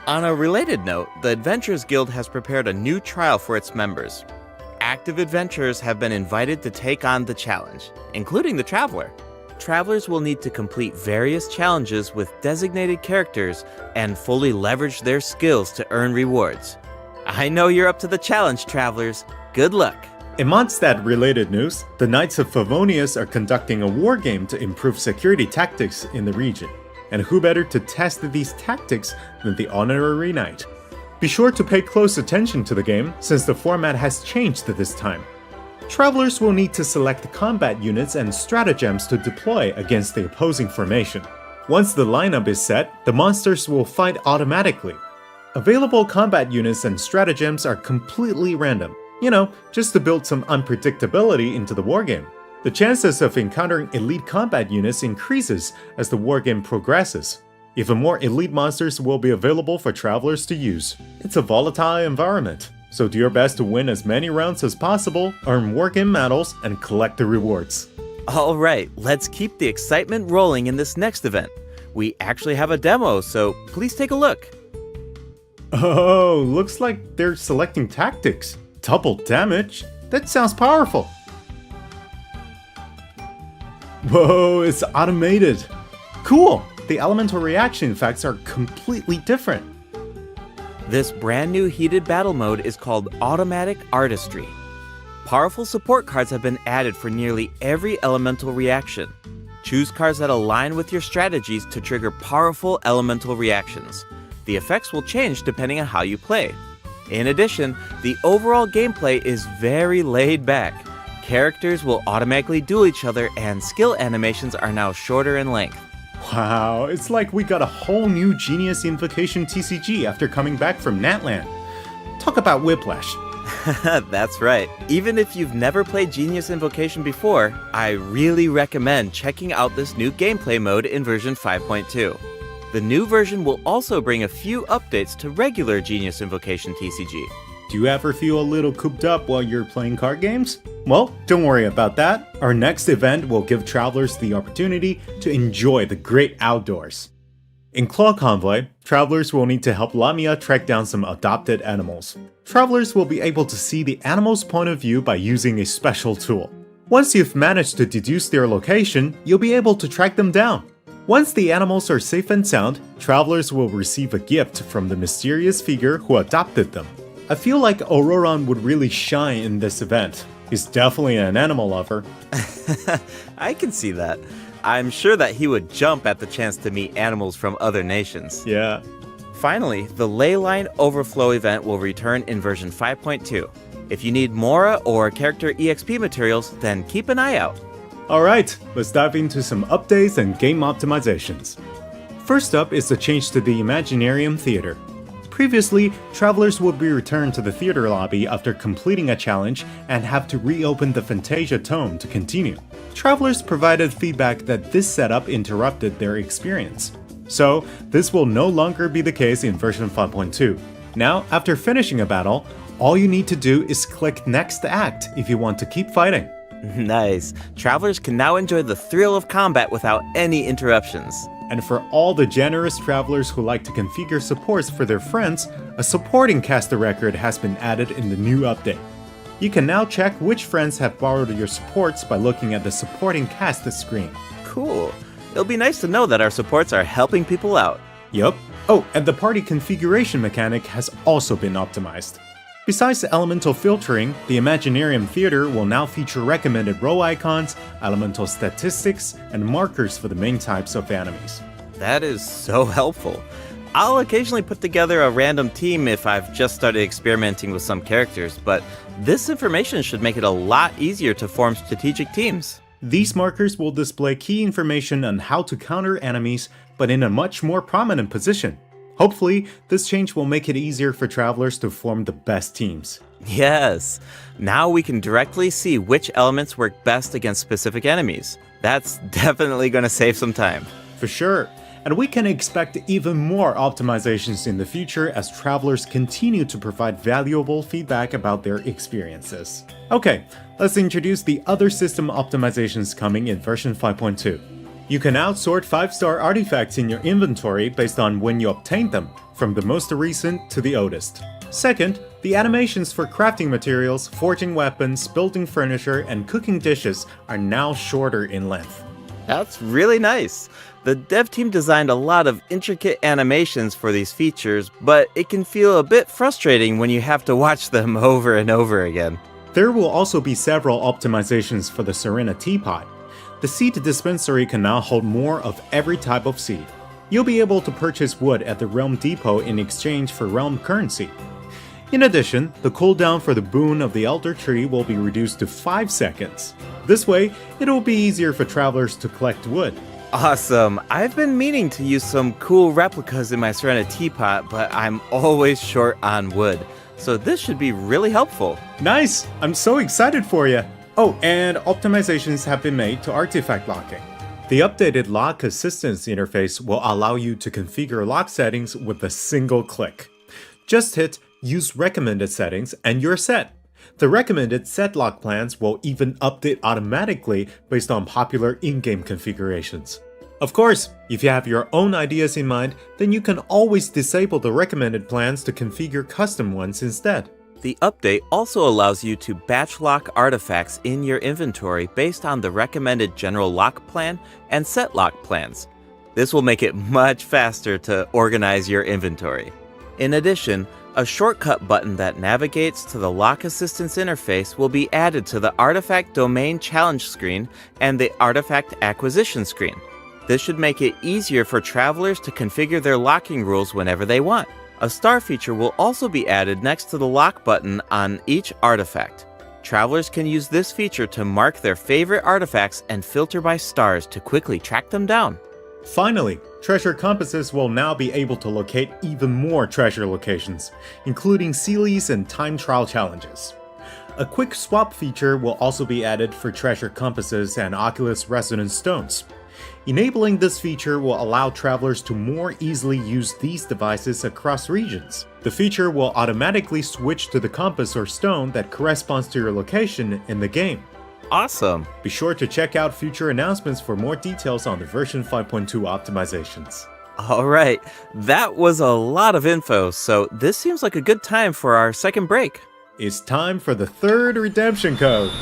On a related note, the Adventurers Guild has prepared a new trial for its members. Active adventurers have been invited to take on the challenge, including the Traveler. Travelers will need to complete various challenges with designated characters and fully leverage their skills to earn rewards. I know you're up to the challenge, Travelers. Good luck! In Mondstadt-related news, the Knights of Favonius are conducting a war game to improve security tactics in the region. And who better to test these tactics than the Honorary Knight? Be sure to pay close attention to the game, since the format has changed this time. Travelers will need to select combat units and stratagems to deploy against the opposing formation. Once the lineup is set, the monsters will fight automatically. Available combat units and stratagems are completely random, just to build some unpredictability into the wargame. The chances of encountering elite combat units increases as the wargame progresses. Even more elite monsters will be available for travelers to use. It's a volatile environment, so do your best to win as many rounds as possible, earn wargame medals, and collect the rewards. Alright, let's keep the excitement rolling in this next event. We actually have a demo, so please take a look. Oh, looks like they're selecting tactics. Double damage? That sounds powerful. Whoa, it's automated. Cool! The elemental reaction effects are completely different. This brand new heated battle mode is called Automatic Artistry. Powerful support cards have been added for nearly every elemental reaction. Choose cards that align with your strategies to trigger powerful elemental reactions. The effects will change depending on how you play. In addition, the overall gameplay is very laid back. Characters will automatically duel each other, and skill animations are now shorter in length. Wow, it's like we got a whole new Genius Invocation TCG after coming back from Natland. Talk about whiplash. That's right. Even if you've never played Genius Invocation before, I really recommend checking out this new gameplay mode in version 5.2. The new version will also bring a few updates to regular Genius Invocation TCG. Do you ever feel a little cooped up while you're playing card games? Well, don't worry about that. Our next event will give travelers the opportunity to enjoy the great outdoors. In Claw Convoy, travelers will need to help Lamia track down some adopted animals. Travelers will be able to see the animal's point of view by using a special tool. Once you've managed to deduce their location, you'll be able to track them down. Once the animals are safe and sound, travelers will receive a gift from the mysterious figure who adopted them. I feel like Auroran would really shine in this event. He's definitely an animal lover. I can see that. I'm sure that he would jump at the chance to meet animals from other nations. Yeah. Finally, the Leyline Overflow event will return in version 5.2. If you need Mora or character EXP materials, then keep an eye out. Alright, let's dive into some updates and game optimizations. First up is the change to the Imaginarium Theater. Previously, travelers would be returned to the theater lobby after completing a challenge and have to reopen the Fantasia Tome to continue. Travelers provided feedback that this setup interrupted their experience. So, this will no longer be the case in version 5.2. Now, after finishing a battle, all you need to do is click Next Act if you want to keep fighting. Nice. Travelers can now enjoy the thrill of combat without any interruptions. And for all the generous travelers who like to configure supports for their friends, a supporting caster record has been added in the new update. You can now check which friends have borrowed your supports by looking at the supporting cast screen. Cool. It'll be nice to know that our supports are helping people out. Yup. Oh, and the party configuration mechanic has also been optimized. Besides elemental filtering, the Imaginarium Theater will now feature recommended row icons, elemental statistics, and markers for the main types of enemies. That is so helpful. I'll occasionally put together a random team if I've just started experimenting with some characters, but this information should make it a lot easier to form strategic teams. These markers will display key information on how to counter enemies, but in a much more prominent position. Hopefully, this change will make it easier for travelers to form the best teams. Yes! Now we can directly see which elements work best against specific enemies. That's definitely going to save some time. For sure. and we can expect even more optimizations in the future as travelers continue to provide valuable feedback about their experiences. Okay, let's introduce the other system optimizations coming in version 5.2. You can now sort 5-star artifacts in your inventory based on when you obtained them, from the most recent to the oldest. Second, the animations for crafting materials, forging weapons, building furniture, and cooking dishes are now shorter in length. That's really nice. The dev team designed a lot of intricate animations for these features, but it can feel a bit frustrating when you have to watch them over and over again. There will also be several optimizations for the Serena Teapot. The seed dispensary can now hold more of every type of seed. You'll be able to purchase wood at the Realm Depot in exchange for Realm currency. In addition, the cooldown for the boon of the Elder Tree will be reduced to 5 seconds. This way, it will be easier for travelers to collect wood. Awesome. I've been meaning to use some cool replicas in my Serena Teapot, but I'm always short on wood. So this should be really helpful. Nice! I'm so excited for you! Oh, and optimizations have been made to artifact locking. The updated lock assistance interface will allow you to configure lock settings with a single click. Just hit Use Recommended Settings and you're set. The recommended set lock plans will even update automatically based on popular in-game configurations. Of course, if you have your own ideas in mind, then you can always disable the recommended plans to configure custom ones instead. The update also allows you to batch lock artifacts in your inventory based on the recommended general lock plan and set lock plans. This will make it much faster to organize your inventory. In addition, a shortcut button that navigates to the lock assistance interface will be added to the Artifact Domain Challenge screen and the Artifact Acquisition screen. This should make it easier for travelers to configure their locking rules whenever they want. A star feature will also be added next to the lock button on each artifact. Travelers can use this feature to mark their favorite artifacts and filter by stars to quickly track them down. Finally, treasure compasses will now be able to locate even more treasure locations, including Sealies and time trial challenges. A quick swap feature will also be added for treasure compasses and Oculus Resonance stones. Enabling this feature will allow travelers to more easily use these devices across regions. The feature will automatically switch to the compass or stone that corresponds to your location in the game. Awesome! Be sure to check out future announcements for more details on the version 5.2 optimizations. Alright, that was a lot of info, so this seems like a good time for our second break. It's time for the third redemption code.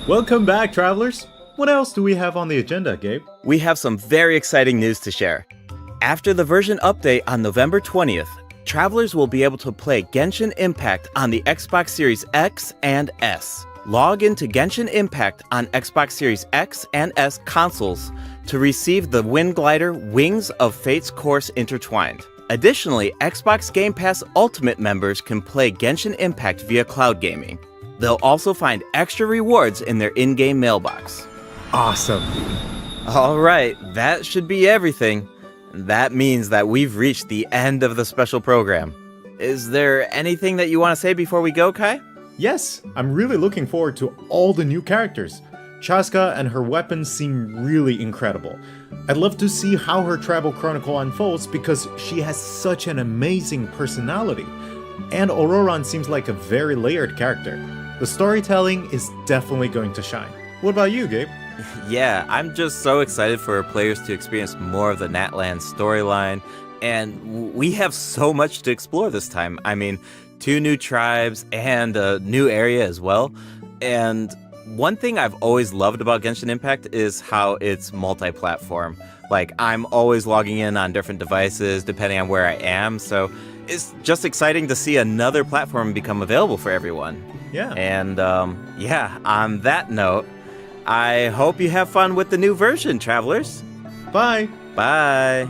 Welcome back, travelers! What else do we have on the agenda, Gabe? We have some very exciting news to share. After the version update on November 20th, travelers will be able to play Genshin Impact on the Xbox Series X and S. Log into Genshin Impact on Xbox Series X and S consoles to receive the Wind Glider Wings of Fate's Course Intertwined. Additionally, Xbox Game Pass Ultimate members can play Genshin Impact via cloud gaming. They'll also find extra rewards in their in-game mailbox. Awesome! Alright, that should be everything. That means that we've reached the end of the special program. Is there anything that you want to say before we go, Kai? Yes, I'm really looking forward to all the new characters. Chaska and her weapons seem really incredible. I'd love to see how her travel chronicle unfolds because she has such an amazing personality. And Auroran seems like a very layered character. The storytelling is definitely going to shine. What about you, Gabe? Yeah, I'm just so excited for players to experience more of the Natlan storyline, and we have so much to explore this time. I mean, 2 new tribes and a new area as well. And one thing I've always loved about Genshin Impact is how it's multi-platform. Like, I'm always logging in on different devices depending on where I am, so it's just exciting to see another platform become available for everyone. Yeah. And yeah, on that note, I hope you have fun with the new version, travelers. Bye. Bye.